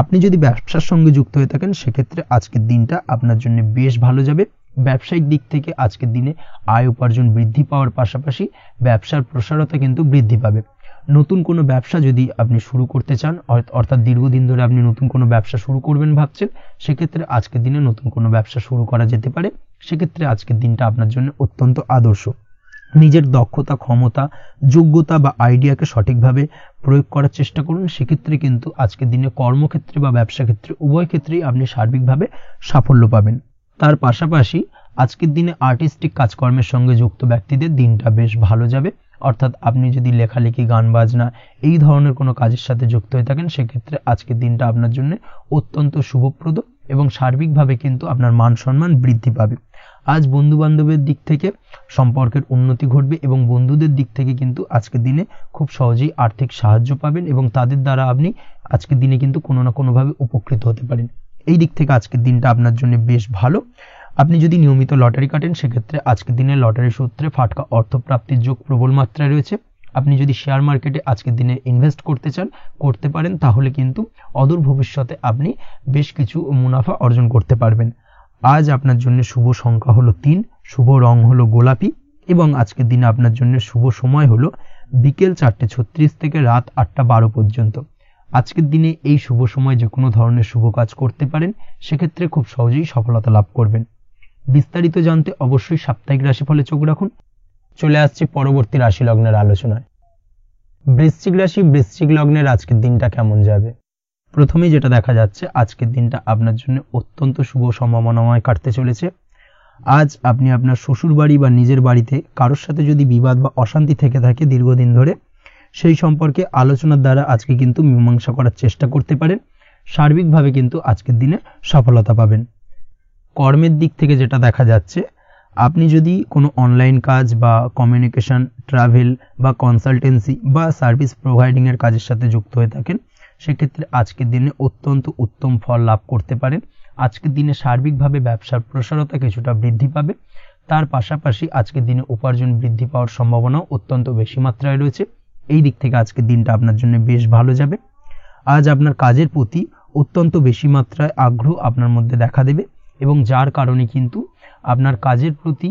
আপনি যদি ব্যবসার সঙ্গে যুক্ত হয়ে থাকেন, সেক্ষেত্রে আজকের দিনটা আপনার জন্য বেশ ভালো যাবে। ব্যবসায়িক দিক থেকে আজকের দিনে আয় উপার্জন বৃদ্ধি পাওয়ার পাশাপাশি ব্যবসার প্রসারতা কিন্তু বৃদ্ধি পাবে। নতুন কোনো ব্যবসা যদি আপনি শুরু করতে চান, অর্থাৎ দীর্ঘদিন ধরে আপনি নতুন কোনো ব্যবসা শুরু করবেন ভাবছেন, সেক্ষেত্রে আজকের দিনে নতুন কোনো ব্যবসা শুরু করা যেতে পারে। সেক্ষেত্রে আজকের দিনটা আপনার জন্য অত্যন্ত আদর্শ। নিজের দক্ষতা, ক্ষমতা, যোগ্যতা বা আইডিয়াকে সঠিকভাবে প্রয়োগ করার চেষ্টা করুন। সেক্ষেত্রে কিন্তু আজকের দিনে কর্মক্ষেত্রে বা ব্যবসা ক্ষেত্রে উভয় ক্ষেত্রেই আপনি সার্বিকভাবে সাফল্য পাবেন। তার পাশাপাশি আজকের দিনে আর্টিস্টিক কাজকর্মের সঙ্গে যুক্ত ব্যক্তিদের দিনটা বেশ ভালো যাবে। অর্থাৎ আপনি যদি লেখালেখি, গান বাজনা এই ধরনের কোনো কাজের সাথে যুক্ত হয়ে থাকেন, সেক্ষেত্রে আজকের দিনটা আপনার জন্য অত্যন্ত শুভপ্রদ এবং সার্বিকভাবে কিন্তু আপনার মান সম্মান বৃদ্ধি পাবে। আজ বন্ধু বান্ধবের দিক থেকে সম্পর্কের উন্নতি ঘটবে এবং বন্ধুদের দিক থেকে কিন্তু আজকের দিনে খুব সহজেই আর্থিক সাহায্য পাবেন এবং তাদের দ্বারা আপনি আজকের দিনে কিন্তু কোনো না কোনোভাবে উপকৃত হতে পারেন। এই দিক থেকে আজকের দিনটা আপনার জন্য বেশ ভালো। আপনি যদি নিয়মিত লটারি কাটেন, সেক্ষেত্রে আজকের দিনে লটারি সূত্রে ফাটকা অর্থপ্রাপ্তির যোগ প্রবল মাত্রায় রয়েছে। আপনি যদি শেয়ার মার্কেটে আজকের দিনে ইনভেস্ট করতে চান, করতে পারেন, তাহলে কিন্তু অদূর ভবিষ্যতে আপনি বেশ কিছু মুনাফা অর্জন করতে পারবেন। আজ আপনার জন্য শুভ সংখ্যা হলো 3, শুভ রং হলো গোলাপি এবং আজকের দিনে আপনার জন্য শুভ সময় হলো বিকেল 4:36 থেকে রাত 8:12 পর্যন্ত। আজকের দিনে এই শুভ সময় যে কোনো ধরনের শুভ কাজ করতে পারেন, সেক্ষেত্রে খুব সহজেই সফলতা লাভ করবেন। বিস্তারিত জানতে অবশ্যই সাপ্তাহিক রাশিফলে চোখ রাখুন। চলে আসছে পরবর্তী রাশি লগ্নের আলোচনায়। বৃশ্চিক রাশি, বৃশ্চিক লগ্নের আজকের দিনটা কেমন যাবে? প্রথমেই যেটা দেখা যাচ্ছে, আজকের দিনটা আপনার জন্য অত্যন্ত শুভ সম্ভাবনাময় কাটতে চলেছে। আজ আপনি আপনার শ্বশুর বাড়ি বা নিজের বাড়িতে কারোর সাথে যদি বিবাদ বা অশান্তি থেকে থাকে দীর্ঘদিন ধরে, সেই সম্পর্কে আলোচনার দ্বারা আজকে কিন্তু মীমাংসা করার চেষ্টা করতে পারেন। সার্বিকভাবে কিন্তু আজকের দিনে সফলতা পাবেন। কর্মের দিক থেকে যেটা দেখা যাচ্ছে, আপনি যদি কোনো অনলাইন কাজ বা কমিউনিকেশন, ট্রাভেল বা কনসালটেন্সি বা সার্ভিস প্রোভাইডিংয়ের কাজের সাথে যুক্ত হয়ে থাকেন, সেক্ষেত্রে আজকের দিনে অত্যন্ত উত্তম ফল লাভ করতে পারেন। আজকের দিনে সার্বিকভাবে ব্যবসার প্রসারতা কিছুটা বৃদ্ধি পাবে। তার পাশাপাশি আজকের দিনে উপার্জন বৃদ্ধি পাওয়ার সম্ভাবনাও অত্যন্ত বেশি মাত্রায় রয়েছে। এই দিক থেকে আজকের দিনটা আপনার জন্য বেশ ভালো যাবে। আজ আপনার কাজের প্রতি অত্যন্ত বেশি মাত্রায় আগ্রহ আপনার মধ্যে দেখা দেবে এবং যার কারণে কিন্তু আপনার কাজের প্রতি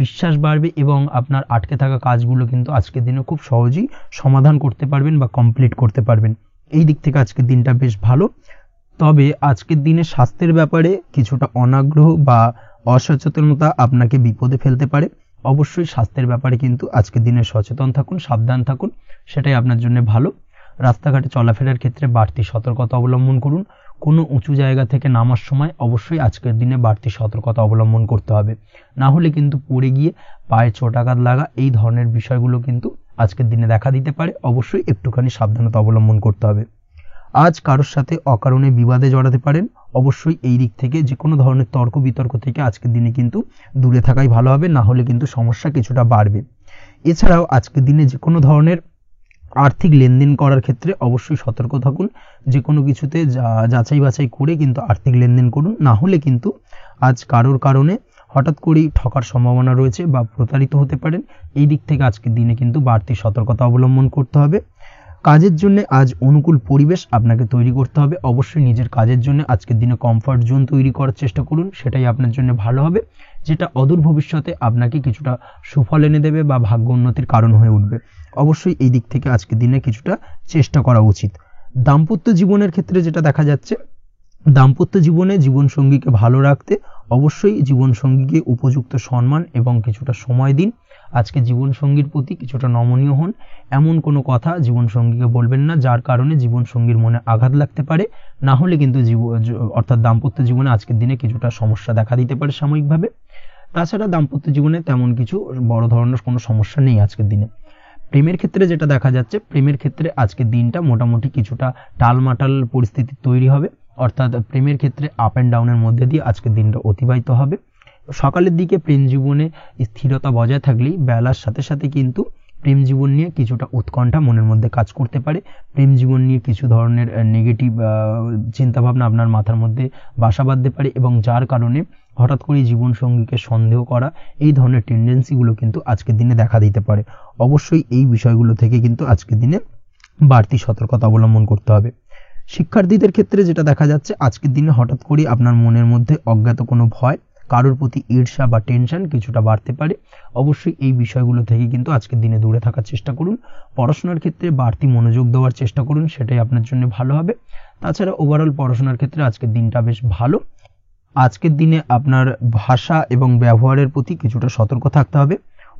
বিশ্বাস বাড়বে এবং আপনার আটকে থাকা কাজগুলো কিন্তু আজকের দিনে খুব সহজেই সমাধান করতে পারবেন বা কমপ্লিট করতে পারবেন। এই দিক থেকে আজকের দিনটা বেশ ভালো। তবে আজকের দিনে স্বাস্থ্যের ব্যাপারে কিছুটা অনাগ্রহ বা অসচেতনতা আপনাকে বিপদে ফেলতে পারে। অবশ্যই স্বাস্থ্যের ব্যাপারে কিন্তু আজকের দিনে সচেতন থাকুন, সাবধান থাকুন, সেটাই আপনার জন্য ভালো। রাস্তাঘাটে চলাফেরার ক্ষেত্রে বাড়তি সতর্কতা অবলম্বন করুন। কোনো উঁচু জায়গা থেকে নামার সময় অবশ্যই আজকের দিনে বাড়তি সতর্কতা অবলম্বন করতে হবে, না হলে কিন্তু পড়ে গিয়ে পায়ে চোটাঘাত লাগা এই ধরনের বিষয়গুলো কিন্তু আজকের দিনে দেখা দিতে পারে। অবশ্যই একটুখানি সাবধানতা অবলম্বন করতে হবে। আজ কারোর সাথে অকারণে বিবাদে জড়াতে পারেন। অবশ্যই এই দিক থেকে যে কোনো ধরনের তর্ক বিতর্ক থেকে আজকের দিনে কিন্তু দূরে থাকাই ভালো হবে, না হলে কিন্তু সমস্যা কিছুটা বাড়বে। এছাড়াও আজকের দিনে যে কোনো ধরনের আর্থিক লেনদেন করার ক্ষেত্রে অবশ্যই সতর্ক থাকুন। যে কোনো কিছুতে যাচাই বাছাই করে কিন্তু আর্থিক লেনদেন করুন, না হলে কিন্তু আজ কারোর কারণে হঠাৎ করেই ঠকার সম্ভাবনা রয়েছে বা প্রতারিত হতে পারেন। এই দিক থেকে আজকের দিনে কিন্তু বাড়তি সতর্কতা অবলম্বন করতে হবে। কাজের জন্য আজ অনুকূল পরিবেশ আপনাকে তৈরি করতে হবে। অবশ্যই নিজের কাজের জন্য আজকের দিনে কমফর্ট জোন তৈরি করার চেষ্টা করুন, সেটাই আপনার জন্য ভালো হবে, যেটা অদূর ভবিষ্যতে আপনাকে কিছুটা সুফল এনে দেবে বা ভাগ্য উন্নতির কারণ হয়ে উঠবে। অবশ্যই এই দিক থেকে আজকের দিনে কিছুটা চেষ্টা করা উচিত। দাম্পত্য জীবনের ক্ষেত্রে যেটা দেখা যাচ্ছে, দাম্পত্য জীবনে জীবনসঙ্গীকে ভালো রাখতে অবশ্যই জীবনসঙ্গীকে উপযুক্ত সম্মান এবং কিছুটা সময় দিন। আজকে জীবনসঙ্গীর প্রতি কিছুটা নমনীয় হন। এমন কোনো কথা জীবনসঙ্গীকে বলবেন না যার কারণে জীবনসঙ্গীর মনে আঘাত লাগতে পারে, না হলে কিন্তু অর্থাৎ দাম্পত্য জীবনে আজকের দিনে কিছুটা সমস্যা দেখা দিতে পারে সাময়িকভাবে। তাছাড়া দাম্পত্য জীবনে তেমন কিছু বড় ধরনের কোনো সমস্যা নেই আজকের দিনে। প্রেমের ক্ষেত্রে যেটা দেখা যাচ্ছে, প্রেমের ক্ষেত্রে আজকের দিনটা মোটামুটি কিছুটা টালমাটাল পরিস্থিতি তৈরি হবে, অর্থাৎ প্রেমের ক্ষেত্রে আপ অ্যান্ড ডাউনের মধ্যে দিয়ে আজকের দিনটা অতিবাহিত হবে। সকালের দিকে প্রেম জীবনে স্থিরতা বজায় থাকলেই বেলার সাথে সাথে কিন্তু প্রেম জীবন নিয়ে কিছুটা উৎকণ্ঠা মনের মধ্যে কাজ করতে পারে। প্রেম জীবন নিয়ে কিছু ধরনের নেগেটিভ চিন্তাভাবনা আপনার মাথার মধ্যে বাসা বাঁধতে পারে এবং যার কারণে হঠাৎ করে জীবনসঙ্গীকে সন্দেহ করা এই ধরনের টেন্ডেন্সিগুলো কিন্তু আজকের দিনে দেখা দিতে পারে। অবশ্যই এই বিষয়গুলো থেকে কিন্তু আজকের দিনে বাড়তি সতর্কতা অবলম্বন করতে হবে। শিক্ষার্থীদের ক্ষেত্রে যেটা দেখা যাচ্ছে, আজকের দিনে হঠাৎ করে আপনার মনের মধ্যে অজ্ঞাত কোনো ভয় কারোর প্রতি ঈর্ষা বা টেনশন কিছুটা বাড়তে পারে। অবশ্যই এই বিষয়গুলো থেকে কিন্তু আজকের দিনে দূরে থাকার চেষ্টা করুন। পড়াশোনার ক্ষেত্রে বাড়তি মনোযোগ দেওয়ার চেষ্টা করুন, সেটাই আপনার জন্য ভালো হবে। তাছাড়া ওভারঅল পড়াশোনার ক্ষেত্রে আজকের দিনটা বেশ ভালো। আজকের দিনে আপনার ভাষা এবং ব্যবহারের প্রতি কিছুটা সতর্ক থাকতে হবে,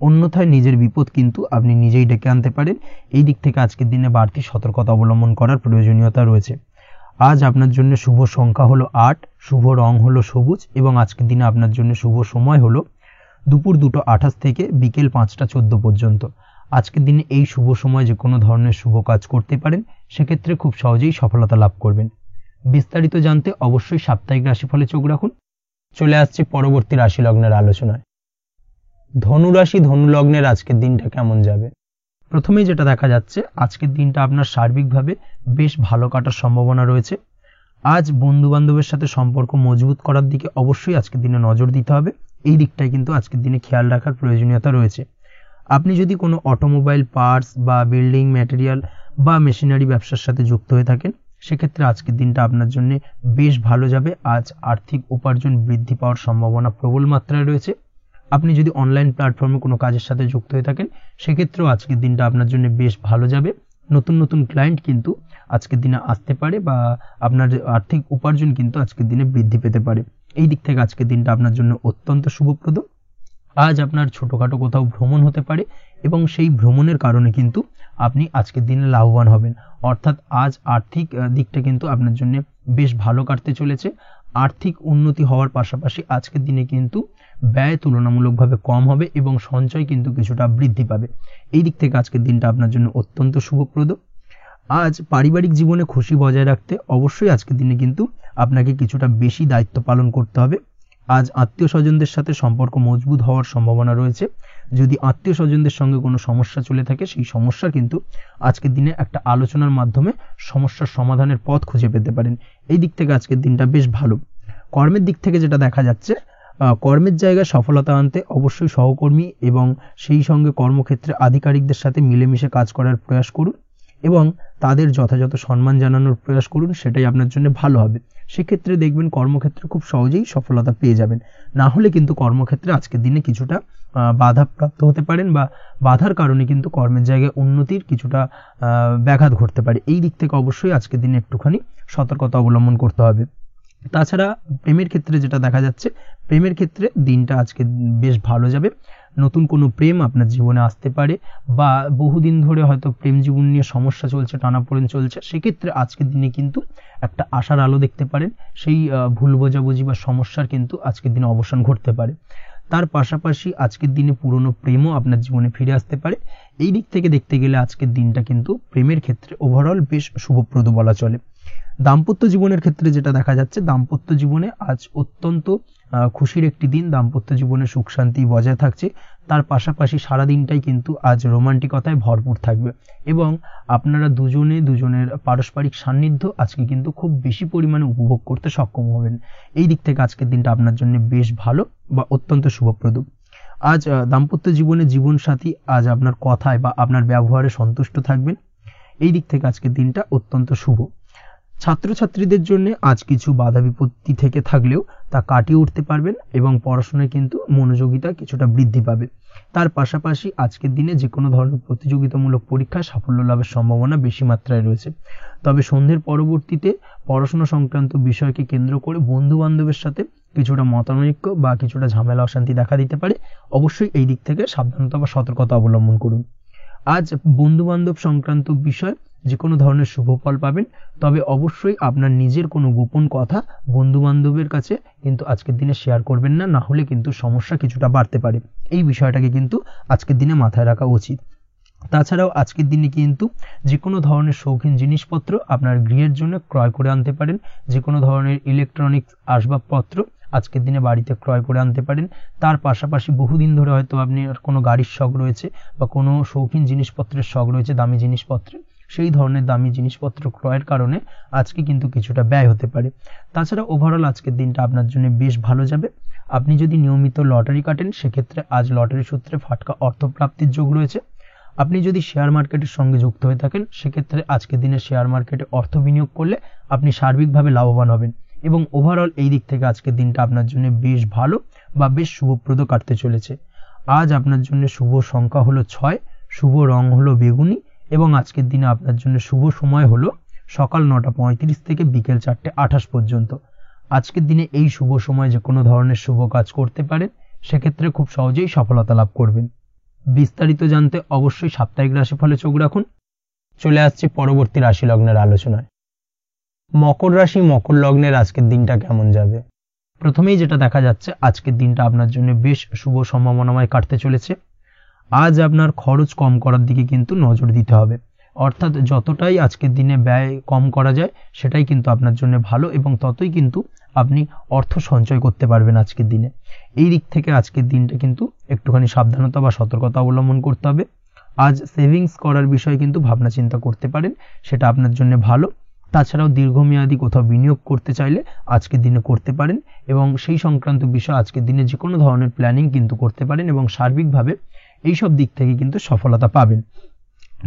অন্যথায় নিজের বিপদ কিন্তু আপনি নিজেই ডেকে আনতে পারেন। এই দিক থেকে আজকের দিনে বাড়তি সতর্কতা অবলম্বন করার প্রয়োজনীয়তা রয়েছে। আজ আপনার জন্য শুভ সংখ্যা হলো 8, শুভ রং হলো সবুজ এবং আজকের দিনে আপনার জন্য শুভ সময় হলো দুপুর 2:28 থেকে বিকেল 5:14 পর্যন্ত। আজকের দিনে এই শুভ সময় যে কোনো ধরনের শুভ কাজ করতে পারেন, সেক্ষেত্রে খুব সহজেই সফলতা লাভ করবেন। বিস্তারিত জানতে অবশ্যই সাপ্তাহিক রাশিফলে চোখ রাখুন। চলে আসছে পরবর্তী রাশি লগ্নের আলোচনায়। ধনু রাশি ধনু লগ্নের আজকের দিনটা কেমন যাবে? প্রথমেই যেটা দেখা যাচ্ছে, আজকের দিনটা আপনার সার্বিকভাবে বেশ ভালো কাটার সম্ভাবনা রয়েছে। আজ বন্ধু বান্ধবের সাথে সম্পর্ক মজবুত করার দিকে অবশ্যই আজকের দিনে নজর দিতে হবে। এই দিকটাই কিন্তু আজকের দিনে খেয়াল রাখার প্রয়োজনীয়তা রয়েছে। আপনি যদি কোনো অটোমোবাইল পার্টস বা বিল্ডিং ম্যাটেরিয়াল বা মেশিনারি ব্যবসার সাথে যুক্ত হয়ে থাকেন, সেক্ষেত্রে আজকের দিনটা আপনার জন্য বেশ ভালো যাবে। আজ আর্থিক উপার্জন বৃদ্ধি পাওয়ার সম্ভাবনা প্রবল মাত্রায় রয়েছে। আপনি যদি অনলাইন প্ল্যাটফর্মে কোনো কাজের সাথে যুক্ত হয়ে থাকেন, সেক্ষেত্রেও আজকের দিনটা আপনার জন্য বেশ ভালো যাবে। নতুন নতুন ক্লায়েন্ট কিন্তু আজকের দিনে আসতে পারে বা আপনার আর্থিক উপার্জন কিন্তু আজকের দিনে বৃদ্ধি পেতে পারে। এই দিক থেকে আজকের দিনটা আপনার জন্য অত্যন্ত শুভপ্রদ। আজ আপনার ছোটোখাটো কোথাও ভ্রমণ হতে পারে এবং সেই ভ্রমণের কারণে কিন্তু আপনি আজকের দিনে লাভবান হবেন। অর্থাৎ আজ আর্থিক দিকটা কিন্তু আপনার জন্য বেশ ভালো কাটতে চলেছে। আর্থিক উন্নতি হওয়ার পাশাপাশি আজকের দিনে কিন্তু ব্যয় তুলনামূলকভাবে কম হবে এবং সঞ্চয় কিন্তু কিছুটা বৃদ্ধি পাবে। এই দিক থেকে আজকের দিনটা আপনার জন্য অত্যন্ত শুভপ্রদ। আজ পারিবারিক জীবনে খুশি বজায় রাখতে অবশ্যই আজকের দিনে কিন্তু আপনাকে কিছুটা বেশি দায়িত্ব পালন করতে হবে। আজ আত্মীয় স্বজনদের সাথে সম্পর্ক মজবুত হওয়ার সম্ভাবনা রয়েছে। যদি আত্মীয় স্বজনদের সঙ্গে কোনো সমস্যা চলে থাকে, সেই সমস্যা কিন্তু আজকের দিনে একটা আলোচনার মাধ্যমে সমস্যার সমাধানের পথ খুঁজে পেতে পারেন। এই দিক থেকে আজকের দিনটা বেশ ভালো। কর্মের দিক থেকে যেটা দেখা যাচ্ছে, কর্মের জায়গায় সফলতা আনতে অবশ্যই সহকর্মী এবং সেই সঙ্গে কর্মক্ষেত্রে আধিকারিকদের সাথে মিলেমিশে কাজ করার প্রয়াস করুন এবং তাদের যথাযথ সম্মান জানানোর প্রয়াস করুন, সেটাই আপনার জন্য ভালো হবে। সেক্ষেত্রে দেখবেন কর্মক্ষেত্রে খুব সহজেই সফলতা পেয়ে যাবেন। না হলে কিন্তু কর্মক্ষেত্রে আজকের দিনে কিছুটা বাধাপ্রাপ্ত হতে পারেন বা বাধার কারণে কিন্তু কর্মের জায়গায় উন্নতির কিছুটা ব্যাঘাত ঘটতে পারে। এই দিক থেকে অবশ্যই আজকের দিনে একটুখানি সতর্কতা অবলম্বন করতে হবে। তাছাড়া প্রেমের ক্ষেত্রে যেটা দেখা যাচ্ছে, প্রেমের ক্ষেত্রে দিনটা আজকে বেশ ভালো যাবে। নতুন কোনো প্রেম আপনার জীবনে আসতে পারে বা বহুদিন ধরে হয়তো প্রেম জীবন নিয়ে সমস্যা চলছে, টানাপোড়েন চলছে, সেক্ষেত্রে আজকের দিনে কিন্তু একটা আশার আলো দেখতে পারেন। সেই ভুল বোঝাবুঝি বা সমস্যার কিন্তু আজকের দিনে অবসান ঘটতে পারে। তার পাশাপাশি আজকের দিনে পুরনো প্রেমও আপনার জীবনে ফিরে আসতে পারে। এই দিক থেকে দেখতে গেলে আজকের দিনটা কিন্তু প্রেমের ক্ষেত্রে ওভারঅল বেশ শুভপ্রদ বলা চলে। দাম্পত্য জীবনের ক্ষেত্রে যেটা দেখা যাচ্ছে, দাম্পত্য জীবনে আজ অত্যন্ত খুশির একটি দিন। দাম্পত্য জীবনে সুখ শান্তি বজায় থাকছে। তার পাশাপাশি সারা দিনটাই কিন্তু আজ রোমান্টিকতায় ভরপুর থাকবে এবং আপনারা দুজনের পারস্পরিক সান্নিধ্য আজকে কিন্তু খুব বেশি পরিমাণে উপভোগ করতে সক্ষম হবেন। এই দিক থেকে আজকের দিনটা আপনার জন্য বেশ ভালো বা অত্যন্ত শুভপ্রদ। আজ দাম্পত্য জীবনে জীবনসাথী আজ আপনার কথায় বা আপনার ব্যবহারে সন্তুষ্ট থাকবেন। এই দিক থেকে আজকের দিনটা অত্যন্ত শুভ। ছাত্রছাত্রীদের জন্য আজ কিছু বাধা বিপত্তি থেকে থাকলেও তা কাটিয়ে উঠতে পারবেন এবং পড়াশোনায় কিন্তু মনোযোগিতা কিছুটা বৃদ্ধি পাবে। তার পাশাপাশি আজকের দিনে যে কোনো ধরনের প্রতিযোগিতামূলক পরীক্ষায় সাফল্য লাভের সম্ভাবনা বেশি মাত্রায় রয়েছে। তবে সন্ধ্যের পরবর্তীতে পড়াশোনা সংক্রান্ত বিষয়কে কেন্দ্র করে বন্ধু বান্ধবের সাথে কিছুটা মতানৈক্য বা কিছুটা ঝামেলা অশান্তি দেখা দিতে পারে। অবশ্যই এই দিক থেকে সাবধানতা বা সতর্কতা অবলম্বন করুন। আজ বন্ধু বান্ধব সংক্রান্ত বিষয় যে কোনো ধরনের শুভ ফল পাবেন, তবে অবশ্যই আপনার নিজের কোনো গোপন কথা বন্ধু বান্ধবের কাছে কিন্তু আজকের দিনে শেয়ার করবেন না, না হলে কিন্তু সমস্যা কিছুটা বাড়তে পারে। এই বিষয়টাকে কিন্তু আজকের দিনে মাথায় রাখা উচিত। তাছাড়াও আজকের দিনে কিন্তু যে কোনো ধরনের শৌখিন জিনিসপত্র আপনার গৃহের জন্য ক্রয় করে আনতে পারেন। যে কোনো ধরনের ইলেকট্রনিক্স আসবাবপত্র আজকের দিনে বাড়িতে ক্রয় করে আনতে পারেন। তার পাশাপাশি বহুদিন ধরে হয়তো আপনি কোনো গাড়ির শখ রয়েছে বা কোনো শৌখিন জিনিসপত্রের শখ রয়েছে, দামি জিনিসপত্রের, সেই ধরনের দামি জিনিসপত্র ক্রয়ের কারণে আজকে কিন্তু কিছুটা ব্যয় হতে পারে। তাছাড়া ওভারঅল আজকের দিনটা আপনার জন্য বেশ ভালো যাবে। আপনি যদি নিয়মিত লটারি কাটেন, সেক্ষেত্রে আজ লটারি সূত্রে ফাটকা অর্থপ্রাপ্তির যোগ রয়েছে। আপনি যদি শেয়ার মার্কেটের সঙ্গে যুক্ত হয়ে থাকেন, সেক্ষেত্রে আজকের দিনে শেয়ার মার্কেটে অর্থ বিনিয়োগ করলে আপনি সার্বিকভাবে লাভবান হবেন এবং ওভারঅল এই দিক থেকে আজকের দিনটা আপনার জন্য বেশ ভালো বা বেশ শুভপ্রদ কাটতে চলেছে। আজ আপনার জন্য শুভ সংখ্যা হলো 6, শুভ রং হলো বেগুনি এবং আজকের দিনে আপনার জন্য শুভ সময় হলো সকাল 9:35 থেকে বিকেল 4:28 পর্যন্ত। আজকের দিনে এই শুভ সময় যে কোনো ধরনের শুভ কাজ করতে পারেন, সেক্ষেত্রে খুব সহজেই সফলতা লাভ করবেন। বিস্তারিত জানতে অবশ্যই সাপ্তাহিক রাশিফলে চোখ রাখুন। চলে আসছে পরবর্তী রাশি লগ্নের আলোচনায়। মকর রাশি মকর লগ্নের আজকের দিনটা কেমন যাবে? প্রথমেই যেটা দেখা যাচ্ছে, আজকের দিনটা আপনার জন্য বেশ শুভ সম্ভাবনাময় কাটতে চলেছে। আজ আপনার খরচ কম করার দিকে কিন্তু নজর দিতে হবে, অর্থাৎ যতটাই আজকের দিনে ব্যয় কম করা যায় সেটাই কিন্তু আপনার জন্য ভালো এবং ততই কিন্তু আপনি অর্থ সঞ্চয় করতে পারবেন আজকের দিনে। এই দিক থেকে আজকের দিনটা কিন্তু একটুখানি সাবধানতা বা সতর্কতা অবলম্বন করতে হবে। আজ সেভিংস করার বিষয়ে কিন্তু ভাবনা চিন্তা করতে পারেন, সেটা আপনার জন্য ভালো। তাছাড়াও দীর্ঘমেয়াদী কোথাও বিনিয়োগ করতে চাইলে আজকের দিনে করতে পারেন এবং সেই সংক্রান্ত বিষয় আজকের দিনে যে কোনো ধরনের প্ল্যানিং কিন্তু করতে পারেন এবং সার্বিকভাবে এইসব দিক থেকে কিন্তু সফলতা পাবেন।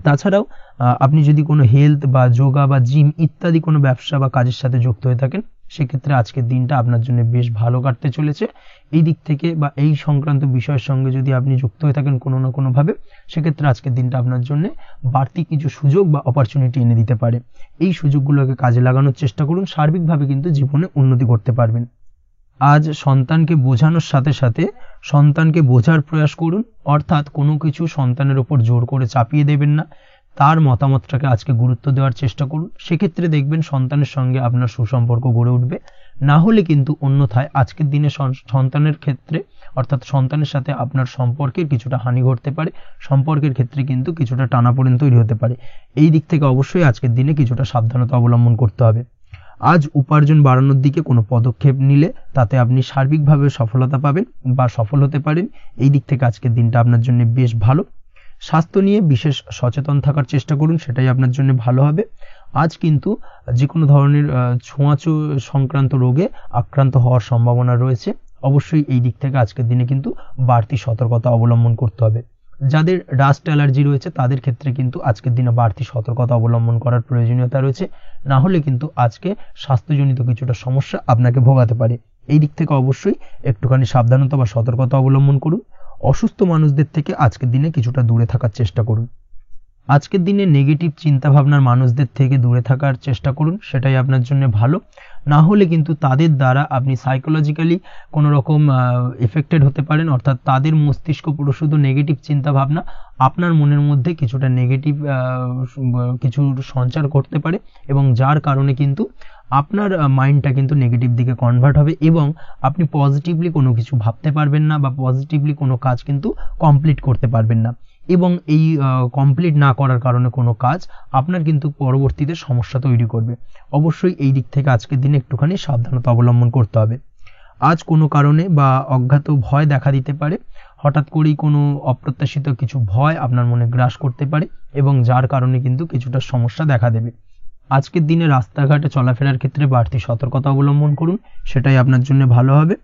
তাছাড়াও আপনি যদি কোনো হেলথ বা যোগা বা জিম ইত্যাদি কোনো ব্যবসা বা কাজের সাথে যুক্ত হয়ে থাকেন, সেক্ষেত্রে আজকের দিনটা আপনার জন্য বেশ ভালো কাটতে চলেছে। এই দিক থেকে বা এই সংক্রান্ত বিষয়ের সঙ্গে যদি আপনি যুক্ত হয়ে থাকেন কোনো না কোনোভাবে, সেক্ষেত্রে আজকের দিনটা আপনার জন্য বাড়তি কিছু সুযোগ বা অপরচুনিটি এনে দিতে পারে। এই সুযোগগুলোকে কাজে লাগানোর চেষ্টা করুন, সার্বিকভাবে কিন্তু জীবনে উন্নতি করতে পারবেন। আজ সন্তানকে বোঝানোর সাথে সাথে সন্তানকে বোঝার প্রয়াস করুন, অর্থাৎ কোনো কিছু সন্তানের ওপর জোর করে চাপিয়ে দেবেন না, তার মতামতটাকে আজকে গুরুত্ব দেওয়ার চেষ্টা করুন। সেক্ষেত্রে দেখবেন সন্তানের সঙ্গে আপনার সুসম্পর্ক গড়ে উঠবে। না হলে কিন্তু অন্যথায় আজকের দিনে সন্তানের ক্ষেত্রে অর্থাৎ সন্তানের সাথে আপনার সম্পর্কের কিছুটা হানি ঘটতে পারে, সম্পর্কের ক্ষেত্রে কিন্তু কিছুটা টানাপোড়েন তৈরি হতে পারে। এই দিক থেকে অবশ্যই আজকের দিনে কিছুটা সাবধানতা অবলম্বন করতে হবে। আজ উপার্জন বাড়ানোর দিকে কোনো পদক্ষেপ নিলে তাতে আপনি সার্বিকভাবে সফলতা পাবেন বা সফল হতে পারেন। এই দিক থেকে আজকের দিনটা আপনার জন্য বেশ ভালো। স্বাস্থ্য নিয়ে বিশেষ সচেতন থাকার চেষ্টা করুন, সেটাই আপনার জন্য ভালো হবে। আজ কিন্তু যে কোনো ধরনের ছোঁয়াচে সংক্রান্ত রোগে আক্রান্ত হওয়ার সম্ভাবনা রয়েছে। অবশ্যই এই দিক থেকে আজকের দিনে কিন্তু বাড়তি সতর্কতা অবলম্বন করতে হবে। যাদের ডাস্ট অ্যালার্জি রয়েছে তাদের ক্ষেত্রে কিন্তু আজকের দিনে বাড়তি সতর্কতা অবলম্বন করার প্রয়োজনীয়তা রয়েছে, না হলে কিন্তু আজকে স্বাস্থ্যজনিত কিছুটা সমস্যা আপনাকে ভোগাতে পারে। এই দিক থেকে অবশ্যই একটুখানি সাবধানতা বা সতর্কতা অবলম্বন করুন। অসুস্থ মানুষদের থেকে আজকের দিনে কিছুটা দূরে থাকার চেষ্টা করুন। আজকের দিনে নেগেটিভ চিন্তাভাবনার মানুষদের থেকে দূরে থাকার চেষ্টা করুন, সেটাই আপনার জন্য ভালো। না হলে কিন্তু তাদের দ্বারা আপনি সাইকোলজিক্যালি কোনো রকম এফেক্টেড হতে পারেন, অর্থাৎ তাদের মস্তিষ্ক পুরো শুধু নেগেটিভ চিন্তাভাবনা আপনার মনের মধ্যে কিছুটা নেগেটিভ কিছু সঞ্চার করতে পারে এবং যার কারণে কিন্তু আপনার মাইন্ডটা কিন্তু নেগেটিভ দিকে কনভার্ট হবে এবং আপনি পজিটিভলি কোনো কিছু ভাবতে পারবেন না বা পজিটিভলি কোনো কাজ কিন্তু কমপ্লিট করতে পারবেন না এবং এই কমপ্লিট না করার কারণে কোনো কাজ আপনার কিন্তু পরবর্তীতে সমস্যা তৈরি করবে। অবশ্যই এই দিক থেকে আজকের দিনে একটুখানি সাবধানতা অবলম্বন করতে হবে। আজ কোনো কারণে বা অজ্ঞাত ভয় দেখা দিতে পারে, হঠাৎ করেই কোনো অপ্রত্যাশিত কিছু ভয় আপনার মনে গ্রাস করতে পারে এবং যার কারণে কিন্তু কিছুটা সমস্যা দেখা দেবে। আজকের দিনে রাস্তাঘাটে চলাফেরার ক্ষেত্রে বাড়তি সতর্কতা অবলম্বন করুন, সেটাই আপনার জন্য ভালো হবে।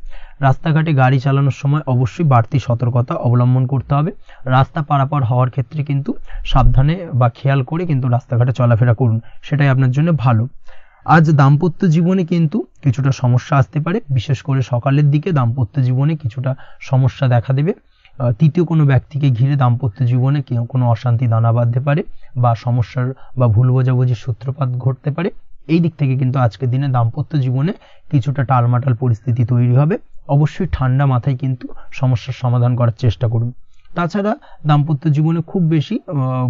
রাস্তাঘাটে গাড়ি চালানোর সময় অবশ্যই বাড়তি সতর্কতা অবলম্বন করতে হবে। রাস্তা পারাপার হওয়ার ক্ষেত্রে কিন্তু সাবধানে বা খেয়াল করে কিন্তু রাস্তাঘাটে চলাফেরা করুন, সেটাই আপনার জন্য ভালো। আজ দাম্পত্য জীবনে কিন্তু কিছুটা সমস্যা আসতে পারে, বিশেষ করে সকালের দিকে দাম্পত্য জীবনে কিছুটা সমস্যা দেখা দেবে। তৃতীয় কোনো ব্যক্তিকে ঘিরে দাম্পত্য জীবনে কোনো অশান্তি দানা বাঁধতে পারে বা সমস্যার বা ভুল বোঝাবুঝির সূত্রপাত ঘটতে পারে। এই দিক থেকে কিন্তু আজকের দিনে দাম্পত্য জীবনে কিছুটা টালমাটাল পরিস্থিতি তৈরি হবে। অবশ্যই ঠান্ডা মাথায় কিন্তু সমস্যার সমাধান করার চেষ্টা করুন। তাছাড়া দাম্পত্য জীবনে খুব বেশি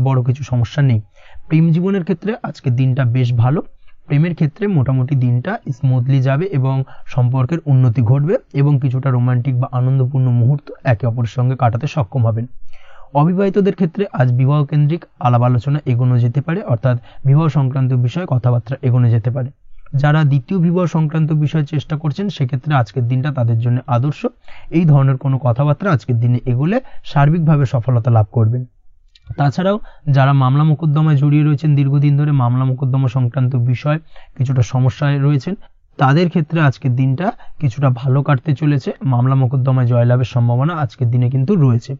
বড় কিছু সমস্যা নেই। প্রেম জীবনের ক্ষেত্রে আজকের দিনটা বেশ ভালো। প্রেমের ক্ষেত্রে মোটামুটি দিনটা স্মুথলি যাবে এবং সম্পর্কের উন্নতি ঘটবে এবং কিছুটা রোমান্টিক বা আনন্দপূর্ণ মুহূর্ত একে অপরের সঙ্গে কাটাতে সক্ষম হবেন। অবিবাহিতদের ক্ষেত্রে আজ বিবাহ কেন্দ্রিক আলাপ আলোচনা এগোনো যেতে পারে, অর্থাৎ বিবাহ সংক্রান্ত বিষয়ে কথাবার্তা এগোনো যেতে পারে। যারা দ্বিতীয় বিবাহ সংক্রান্ত বিষয়ে চেষ্টা করছেন সেক্ষেত্রে আজকের দিনটা তাদের জন্য আদর্শ। এই ধরনের কোনো কথাবার্তা আজকের দিনে এগোলে সার্বিকভাবে সফলতা লাভ করবেন। তাছাড়াও যারা মামলা মোকদ্দমায় জড়িয়ে রয়েছেন, দীর্ঘদিন ধরে মামলা মোকদ্দমা সংক্রান্ত বিষয় কিছুটা সমস্যায় রয়েছেন, তাদের ক্ষেত্রে আজকের দিনটা কিছুটা ভালো কাটতে চলেছে। মামলা মোকদ্দমায় জয়লাভের সম্ভাবনা আজকের দিনে কিন্তু রয়েছে।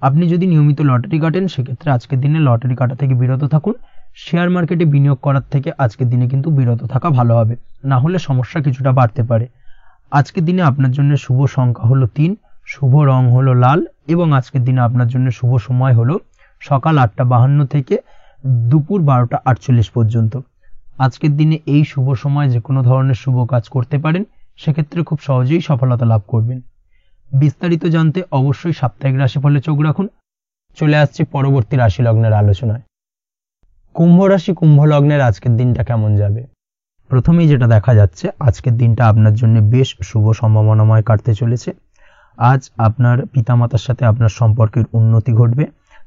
আপনি যদি নিয়মিত লটারি কাটেন সেক্ষেত্রে আজকের দিনে লটারি কাটা থেকে বিরত থাকুন, শেয়ার মার্কেটে বিনিয়োগ করার থেকে আজকের দিনে কিন্তু বিরত থাকা ভালো হবে, না হলে সমস্যা কিছুটা বাড়তে পারে। আজকের দিনে আপনার জন্য শুভ সংখ্যা হলো 3, শুভ রং হলো লাল এবং আজকের দিনে আপনার জন্য শুভ সময় হলো সকাল 8:52 থেকে দুপুর 12:48 পর্যন্ত। আজকের দিনে এই শুভ সময় যে কোনো ধরনের শুভ কাজ করতে পারেন, সেক্ষেত্রে খুব সহজেই সফলতা লাভ করবেন। বিস্তারিত জানতে অবশ্যই সাপ্তাহিক রাশিফলে চোখ রাখুন। চলে আসছে পরবর্তী রাশি লগ্নের আলোচনায়। কুম্ভ রাশি, কুম্ভ লগ্নের আজকের দিনটা কেমন যাবে? প্রথমেই যেটা দেখা যাচ্ছে, আজকের দিনটা আপনার জন্য বেশ শুভ সম্ভাবনাময় কাটতে চলেছে। আজ আপনার পিতামাতার সাথে আপনার সম্পর্কের উন্নতি ঘটবে।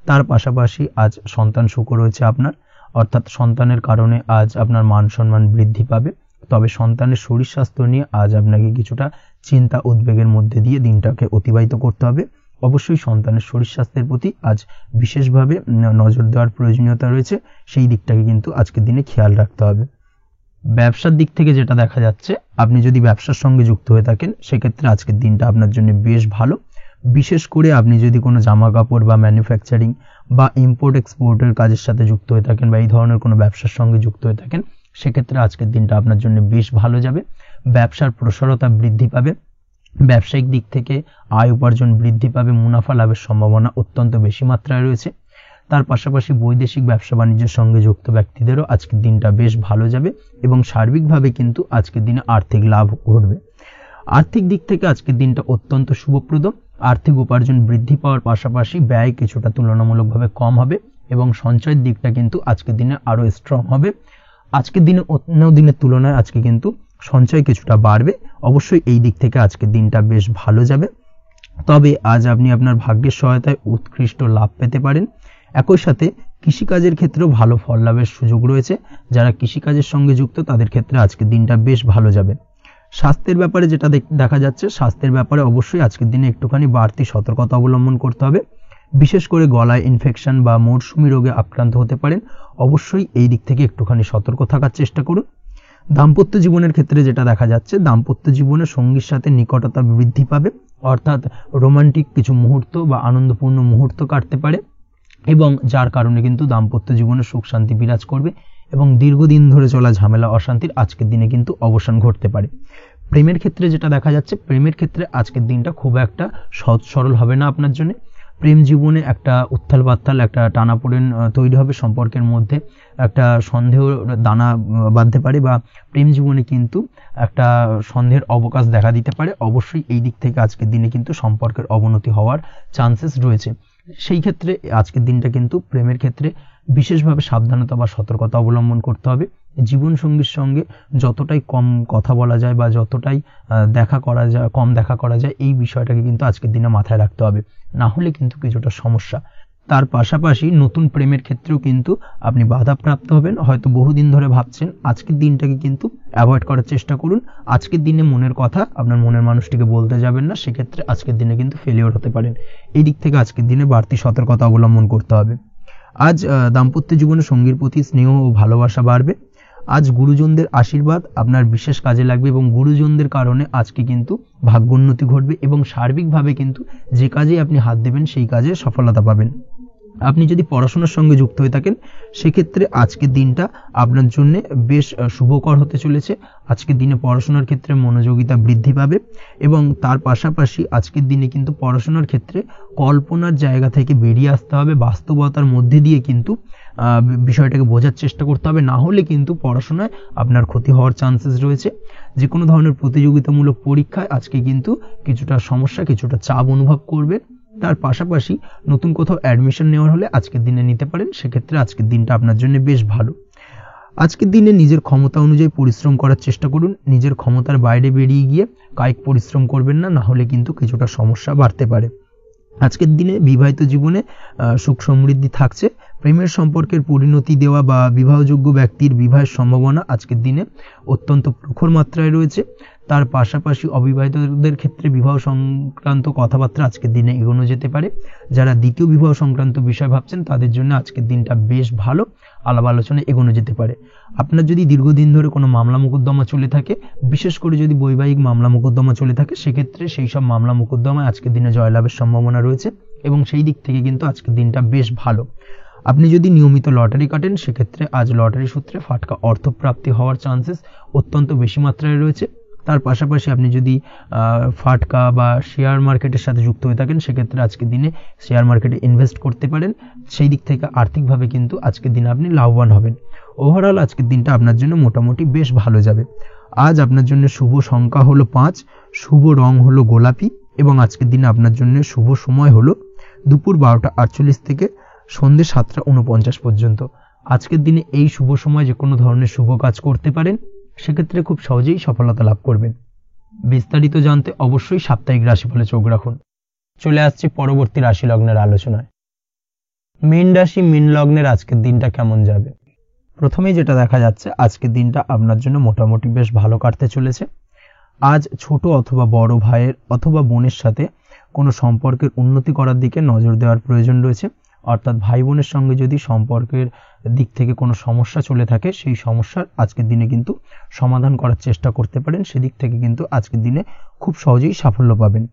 তার পাশাপাশি আজ সন্তান সুখ রয়েছে আপনার, অর্থাৎ সন্তানের কারণে আজ আপনার মান সম্মান বৃদ্ধি পাবে। তবে সন্তানের শরীর স্বাস্থ্য নিয়ে আজ আপনাকে কিছুটা চিন্তা উদ্বেগের মধ্যে দিয়ে দিনটাকে অতিবাহিত করতে হবে। অবশ্যই সন্তানের শরীর স্বাস্থ্যের প্রতি আজ বিশেষভাবে নজর দেওয়ার প্রয়োজনীয়তা রয়েছে, সেই দিকটাকে কিন্তু আজকের দিনে খেয়াল রাখতে হবে। ব্যবসার দিক থেকে যেটা দেখা যাচ্ছে, আপনি যদি ব্যবসার সঙ্গে যুক্ত হয়ে থাকেন, সেক্ষেত্রে আজকের দিনটা আপনার জন্য বেশ ভালো। বিশেষ করে আপনি যদি কোনো জামা কাপড় বা ম্যানুফ্যাকচারিং বা ইম্পোর্ট এক্সপোর্টের কাজের সাথে যুক্ত হয়ে থাকেন বা এই ধরনের কোনো ব্যবসার সঙ্গে যুক্ত হয়ে থাকেন, সেক্ষেত্রে আজকের দিনটা আপনার জন্য বেশ ভালো যাবে। ব্যবসার প্রসারতা বৃদ্ধি পাবে, ব্যবসায়িক দিক থেকে আয় উপার্জন বৃদ্ধি পাবে, মুনাফা লাভের সম্ভাবনা অত্যন্ত বেশি মাত্রায় রয়েছে। তার পাশাপাশি বৈদেশিক ব্যবসা বাণিজ্যের সঙ্গে যুক্ত ব্যক্তিদেরও আজকের দিনটা বেশ ভালো যাবে এবং সার্বিকভাবে কিন্তু আজকের দিনে আর্থিক লাভ ঘটবে। আর্থিক দিক থেকে আজকের দিনটা অত্যন্ত শুভপ্রদ। আর্থিক উপার্জন বৃদ্ধি পাওয়ার পাশাপাশি ব্যয় কিছুটা তুলনামূলকভাবে কম হবে এবং সঞ্চয়ের দিকটা কিন্তু আজকের দিনে আরো স্ট্রং হবে। আজকের দিনে অন্য দিনের তুলনায় আজকে কিন্তু সঞ্চয় কিছুটা বাড়বে। অবশ্যই এই দিক থেকে আজকের দিনটা বেশ ভালো যাবে। তবে আজ আপনি আপনার ভাগ্যের সহায়তায় উৎকৃষ্ট লাভ পেতে পারেন। একই সাথে কৃষিকাজের ক্ষেত্রেও ভালো ফল লাভের সুযোগ রয়েছে। যারা কৃষিকাজের সঙ্গে যুক্ত তাদের ক্ষেত্রে আজকের দিনটা বেশ ভালো যাবে। স্বাস্থ্যের ব্যাপারে যেটা দেখা যাচ্ছে, স্বাস্থ্যের ব্যাপারে অবশ্যই আজকের দিনে একটুখানি বাড়তি সতর্কতা অবলম্বন করতে হবে। বিশেষ করে গলায় ইনফেকশন বা মৌসুমী রোগে আক্রান্ত হতে পারেন। অবশ্যই এই দিক থেকে একটুখানি সতর্ক থাকার চেষ্টা করুন। দাম্পত্য জীবনের ক্ষেত্রে যেটা দেখা যাচ্ছে, দাম্পত্য জীবনে সঙ্গীর সাথে নিকটতা বৃদ্ধি পাবে, অর্থাৎ রোমান্টিক কিছু মুহূর্ত বা আনন্দপূর্ণ মুহূর্ত কাটতে পারে এবং যার কারণে কিন্তু দাম্পত্য জীবনে সুখ শান্তি বিরাজ করবে এবং দীর্ঘদিন ধরে চলা ঝামেলা অশান্তির আজকের দিনে কিন্তু অবসান ঘটতে পারে। প্রেমের ক্ষেত্রে যেটা দেখা যাচ্ছে, প্রেমের ক্ষেত্রে আজকের দিনটা খুব একটা সহজ সরল হবে না আপনার জন্য। প্রেম জীবনে একটা উত্থাল পাত্থাল একটা টানাপোড়েন তৈরি হবে, সম্পর্কের মধ্যে একটা সন্দেহ দানা বাঁধতে পারে বা প্রেম জীবনে কিন্তু একটা সন্দেহের অবকাশ দেখা দিতে পারে। অবশ্যই এই দিক থেকে আজকের দিনে কিন্তু সম্পর্কের অবনতি হওয়ার চান্সেস রয়েছে। সেই ক্ষেত্রে আজকের দিনটা কিন্তু প্রেমের ক্ষেত্রে বিশেষভাবে সাবধানতা বা সতর্কতা অবলম্বন করতে হবে। জীবন সঙ্গীর সঙ্গে যতটাই কম কথা বলা যায় বা যতটাই কম দেখা করা যায়, এই বিষয়টাকে কিন্তু আজকের দিনে মাথায় রাখতে হবে, না হলে কিন্তু কিছুটা সমস্যা। তার পাশাপাশি নতুন প্রেমের ক্ষেত্রেও কিন্তু আপনি বাধাপ্রাপ্ত হবেন। হয়তো বহুদিন ধরে ভাবছেন, আজকের দিনটাকে কিন্তু অ্যাভয়েড করার চেষ্টা করুন। আজকের দিনে মনের কথা আপনার মনের মানুষটিকে বলতে যাবেন না, সেক্ষেত্রে আজকের দিনে কিন্তু ফেলিওর হতে পারেন। এই দিক থেকে আজকের দিনে বাড়তি সতর্কতা অবলম্বন করতে হবে। আজ দাম্পত্য জীবনে সঙ্গীর প্রতি স্নেহ ও ভালোবাসা বাড়বে। আজ গুরুজনদের আশীর্বাদ আপনার বিশেষ কাজে লাগবে এবং গুরুজনদের কারণে আজকে কিন্তু ভাগ্যোন্নতি ঘটবে এবং সার্বিকভাবে কিন্তু যে কাজে আপনি হাত দেবেন সেই কাজে সফলতা পাবেন। আপনি যদি পড়াশোনার সঙ্গে যুক্ত হয়ে থাকেন, সেক্ষেত্রে আজকের দিনটা আপনার জন্য বেশ শুভকর হতে চলেছে। আজকের দিনে পড়াশোনার ক্ষেত্রে মনোযোগিতা বৃদ্ধি পাবে এবং তার পাশাপাশি আজকের দিনে কিন্তু পড়াশোনার ক্ষেত্রে কল্পনার জায়গা থেকে বেরিয়ে আসতে হবে, বাস্তবতার মধ্যে দিয়ে কিন্তু বিষয়টাকে বোঝার চেষ্টা করতে হবে, না হলে কিন্তু পড়াশোনায় আপনার ক্ষতি হওয়ার চান্সেস রয়েছে। যে কোনো ধরনের প্রতিযোগিতামূলক পরীক্ষায় আজকে কিন্তু কিছুটা সমস্যা, কিছুটা চাপ অনুভব করবে। তার পাশাপাশি নতুন কোথাও অ্যাডমিশন নেওয়ার হলে আজকের দিনে নিতে পারেন, সেক্ষেত্রে আজকের দিনটা আপনার জন্য বেশ ভালো। আজকের দিনে নিজের ক্ষমতা অনুযায়ী পরিশ্রম করার চেষ্টা করুন। নিজের ক্ষমতার বাইরে বেরিয়ে গিয়ে কায়িক পরিশ্রম করবেন না, না হলে কিন্তু কিছুটা সমস্যা বাড়তে পারে। আজকের দিনে বিবাহিত জীবনে সুখ সমৃদ্ধি থাকছে। প্রেমের সম্পর্কের পরিণতি দেওয়া বা বিবাহযোগ্য ব্যক্তির বিবাহের সম্ভাবনা আজকের দিনে অত্যন্ত প্রখর মাত্রায় রয়েছে। তার পাশাপাশি অবিবাহিতদের ক্ষেত্রে বিবাহ সংক্রান্ত কথাবার্তা আজকের দিনে এগোনো যেতে পারে। যারা দ্বিতীয় বিবাহ সংক্রান্ত বিষয় ভাবছেন তাদের জন্য আজকের দিনটা বেশ ভালো, আলাপ আলোচনা এগোনো যেতে পারে। আপনার যদি দীর্ঘদিন ধরে কোনো মামলা মোকদ্দমা চলে থাকে, বিশেষ করে যদি বৈবাহিক মামলা মোকদ্দমা চলে থাকে, সেক্ষেত্রে সেই সব মামলা মোকদ্দমায় আজকের দিনে জয়লাভের সম্ভাবনা রয়েছে এবং সেই দিক থেকে কিন্তু আজকের দিনটা বেশ ভালো। আপনি যদি নিয়মিত লটারি কাটেন সেক্ষেত্রে আজ লটারি সূত্রে ফাটকা অর্থপ্রাপ্তি হওয়ার চান্সেস অত্যন্ত বেশি মাত্রায় রয়েছে। তার পাশাপাশি আপনি যদি ফাটকা বা শেয়ার মার্কেটের সাথে যুক্ত হয়ে থাকেন সেক্ষেত্রে আজকের দিনে শেয়ার মার্কেটে ইনভেস্ট করতে পারেন। সেই দিক থেকে আর্থিকভাবে কিন্তু আজকের দিনে আপনি লাভবান হবেন। ওভারঅল আজকের দিনটা আপনার জন্য মোটামুটি বেশ ভালো যাবে। আজ আপনার জন্য শুভ সংখ্যা হলো 5, শুভ রং হলো গোলাপি এবং আজকের দিনে আপনার জন্য শুভ সময় হলো দুপুর 12:48 থেকে সন্ধ্যে 7:49 পর্যন্ত। আজকের দিনে এই শুভ সময় যে কোনো ধরনের শুভ কাজ করতে পারেন, সেক্ষেত্রে খুব সহজেই সফলতা লাভ করবেন। বিস্তারিত জানতে অবশ্যই সাপ্তাহিক রাশিফলে চোখ রাখুন। চলে আসছি পরবর্তী রাশি লগ্নের আলোচনায়। মীন রাশি মীন লগ্নের আজকের দিনটা কেমন যাবে? প্রথমেই যেটা দেখা যাচ্ছে আজকের দিনটা আপনার জন্য মোটামুটি বেশ ভালো কাটতে চলেছে। আজ ছোট অথবা বড় ভাইয়ের অথবা বোনের সাথে কোনো সম্পর্কের উন্নতি করার দিকে নজর দেওয়ার প্রয়োজন রয়েছে। অর্থাৎ ভাই বোনের সঙ্গে যদি সম্পর্কের দিক থেকে কোনো সমস্যা চলে থাকে, সেই সমস্যার আজকের দিনে কিন্তু সমাধান করার চেষ্টা করতে পারেন। সেদিক থেকে কিন্তু আজকের দিনে খুব সহজেই সাফল্য পাবেন।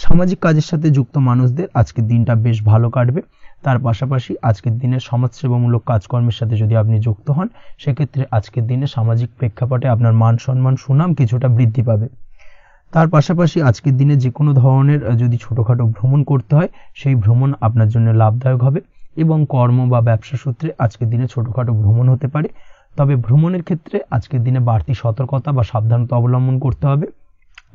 সামাজিক কাজের সাথে যুক্ত মানুষদের আজকের দিনটা বেশ ভালো কাটবে। তার পাশাপাশি আজকের দিনে সমাজসেবামূলক কাজকর্মের সাথে যদি আপনি যুক্ত হন, সেক্ষেত্রে আজকের দিনে সামাজিক প্রেক্ষাপটে আপনার মান সম্মান সুনাম কিছুটা বৃদ্ধি পাবে। তার পাশাপাশি আজকের দিনে যে কোনো ধরনের যদি ছোটোখাটো ভ্রমণ করতে হয়, সেই ভ্রমণ আপনার জন্য লাভদায়ক হবে এবং কর্ম বা ব্যবসা সূত্রে আজকের দিনে ছোটোখাটো ভ্রমণ হতে পারে। তবে ভ্রমণের ক্ষেত্রে আজকের দিনে বাড়তি সতর্কতা বা সাবধানতা অবলম্বন করতে হবে।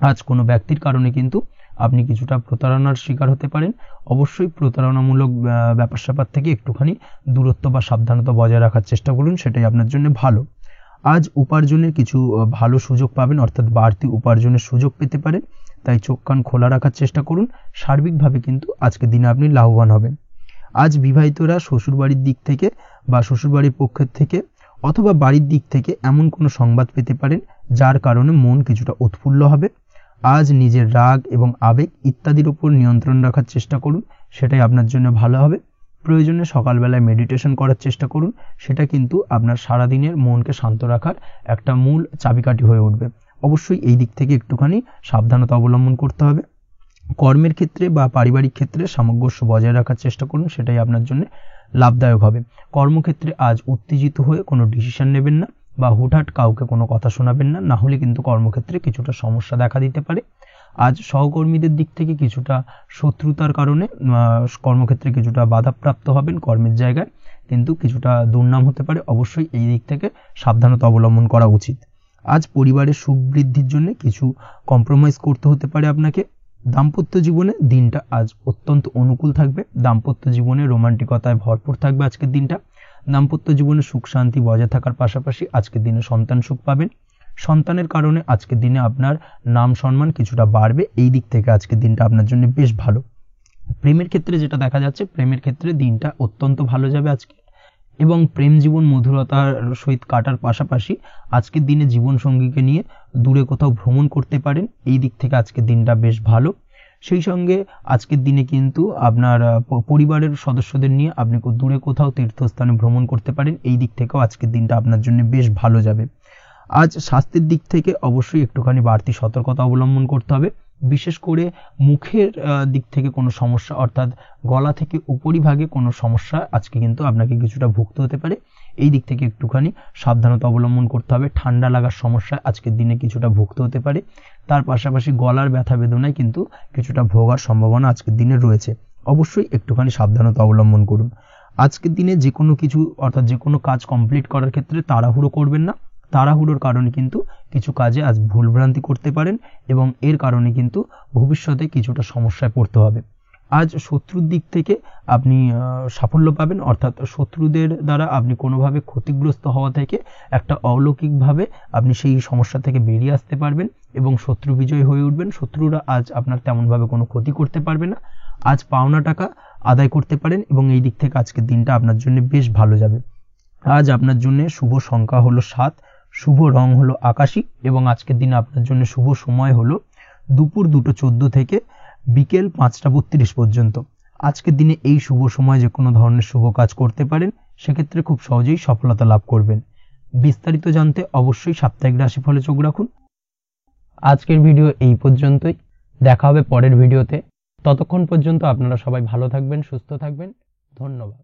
আজ কোনো ব্যক্তির কারণে কিন্তু আপনি কিছুটা প্রতারণার শিকার হতে পারেন। অবশ্যই প্রতারণামূলক ব্যাপার স্যাপার থেকে একটুখানি দূরত্ব বা সাবধানতা বজায় রাখার চেষ্টা করুন, সেটাই আপনার জন্য ভালো। আজ উপার্জনের কিছু ভালো সুযোগ পাবেন, অর্থাৎ বাড়তি উপার্জনের সুযোগ পেতে পারেন। তাই চোখ কান খোলা রাখার চেষ্টা করুন। সার্বিকভাবে কিন্তু আজকের দিনে আপনি লাভবান হবেন। আজ বিবাহিতরা শ্বশুরবাড়ির দিক থেকে বা শ্বশুরবাড়ির পক্ষের থেকে অথবা বাড়ির দিক থেকে এমন কোনো সংবাদ পেতে পারেন যার কারণে মন কিছুটা উৎফুল্ল হবে। আজ নিজের রাগ এবং আবেগ ইত্যাদির উপর নিয়ন্ত্রণ রাখার চেষ্টা করুন, সেটাই আপনার জন্য ভালো হবে। প্রয়োজনে সকালবেলায় মেডিটেশন করার চেষ্টা করুন, সেটা কিন্তু আপনার সারাদিনের মনকে শান্ত রাখার একটা মূল চাবিকাঠি হয়ে উঠবে। অবশ্যই এই দিক থেকে একটুখানি সাবধানতা অবলম্বন করতে হবে। কর্মের ক্ষেত্রে বা পারিবারিক ক্ষেত্রে সামঞ্জস্য বজায় রাখার চেষ্টা করুন, সেটাই আপনার জন্য লাভদায়ক হবে। কর্মক্ষেত্রে আজ উত্তেজিত হয়ে কোনো ডিসিশন নেবেন না বা হুটহাট কাউকে কোনো কথা শোনাবেন না, না হলে কিন্তু কর্মক্ষেত্রে কিছুটা সমস্যা দেখা দিতে পারে। আজ সহকর্মীদের দিক থেকে কিছুটা শত্রুতার কারণে কর্মক্ষেত্রে কিছুটা বাধাপ্রাপ্ত হবেন, কর্মের জায়গায় কিন্তু কিছুটা দুর্নাম হতে পারে। অবশ্যই এই দিক থেকে সাবধানতা অবলম্বন করা উচিত। আজ পরিবারের সুখ বৃদ্ধির জন্য কিছু কম্প্রোমাইজ করতে হতে পারে আপনাকে। দাম্পত্য জীবনে দিনটা আজ অত্যন্ত অনুকূল থাকবে। দাম্পত্য জীবনে রোমান্টিকতায় ভরপুর থাকবে আজকের দিনটা। দাম্পত্য জীবনে সুখ শান্তি বজায় থাকার পাশাপাশি আজকের দিনে সন্তান সুখ পাবেন। সন্তানের কারণে আজকের দিনে আপনার নাম সম্মান কিছুটা বাড়বে। এই দিক থেকে আজকের দিনটা আপনার জন্য বেশ ভালো। প্রেমের ক্ষেত্রে যেটা দেখা যাচ্ছে, প্রেমের ক্ষেত্রে দিনটা অত্যন্ত ভালো যাবে আজকে এবং প্রেম জীবন মধুরতার সহিত কাটার পাশাপাশি আজকের দিনে জীবনসঙ্গীকে নিয়ে দূরে কোথাও ভ্রমণ করতে পারেন। এই দিক থেকে আজকের দিনটা বেশ ভালো। সেই সঙ্গে আজকের দিনে কিন্তু আপনার পরিবারের সদস্যদের নিয়ে আপনি দূরে কোথাও তীর্থস্থানে ভ্রমণ করতে পারেন। এই দিক থেকেও আজকের দিনটা আপনার জন্য বেশ ভালো যাবে। আজ স্বাস্থ্যের দিক থেকে অবশ্যই একটুখানি বাড়তি সতর্কতা অবলম্বন করতে হবে। বিশেষ করে মুখের দিক থেকে কোনো সমস্যা, অর্থাৎ গলা থেকে উপরিভাগে কোনো সমস্যা আজকে কিন্তু আপনাকে কিছুটা ভুগতে হতে পারে। এই দিক থেকে একটুখানি সাবধানতা অবলম্বন করতে হবে। ঠান্ডা লাগার সমস্যায় আজকের দিনে কিছুটা ভুগতে হতে পারে। তার পাশাপাশি গলার ব্যথা বেদনায় কিন্তু কিছুটা ভোগার সম্ভাবনা আজকের দিনে রয়েছে। অবশ্যই একটুখানি সাবধানতা অবলম্বন করুন। আজকের দিনে যে কোনো কিছু অর্থাৎ যে কোনো কাজ কমপ্লিট করার ক্ষেত্রে তাড়াহুড়ো করবেন না। তাড়াহুড়োর কারণে কিন্তু কিছু কাজে আজ ভুলভ্রান্তি করতে পারেন এবং এর কারণে কিন্তু ভবিষ্যতে কিছুটা সমস্যায় পড়তে হবে। আজ শত্রুর দিক থেকে আপনি সাফল্য পাবেন, অর্থাৎ শত্রুদের দ্বারা আপনি কোনোভাবে ক্ষতিগ্রস্ত হওয়া থেকে একটা অলৌকিকভাবে আপনি সেই সমস্যা থেকে বেরিয়ে আসতে পারবেন এবং শত্রু বিজয় হয়ে উঠবেন। শত্রুরা আজ আপনার তেমনভাবে কোনো ক্ষতি করতে পারবে না। আজ পাওনা টাকা আদায় করতে পারেন এবং এই দিক থেকে আজকের দিনটা আপনার জন্য বেশ ভালো যাবে। আজ আপনার জন্য শুভ সংখ্যা হলো 7, শুভ রং হলো আকাশী এবং আজকের দিনে আপনার জন্য শুভ সময় হলো দুপুর 2:14 থেকে বিকেল 5:32 পর্যন্ত। আজকের দিনে এই শুভ সময় যে কোনো ধরনের শুভ কাজ করতে পারেন, সেক্ষেত্রে খুব সহজেই সফলতা লাভ করবেন। বিস্তারিত জানতে অবশ্যই সাপ্তাহিক রাশিফলে চোখ রাখুন। আজকের ভিডিও এই পর্যন্তই। দেখা হবে পরের ভিডিওতে। ততক্ষণ পর্যন্ত আপনারা সবাই ভালো থাকবেন, সুস্থ থাকবেন। ধন্যবাদ।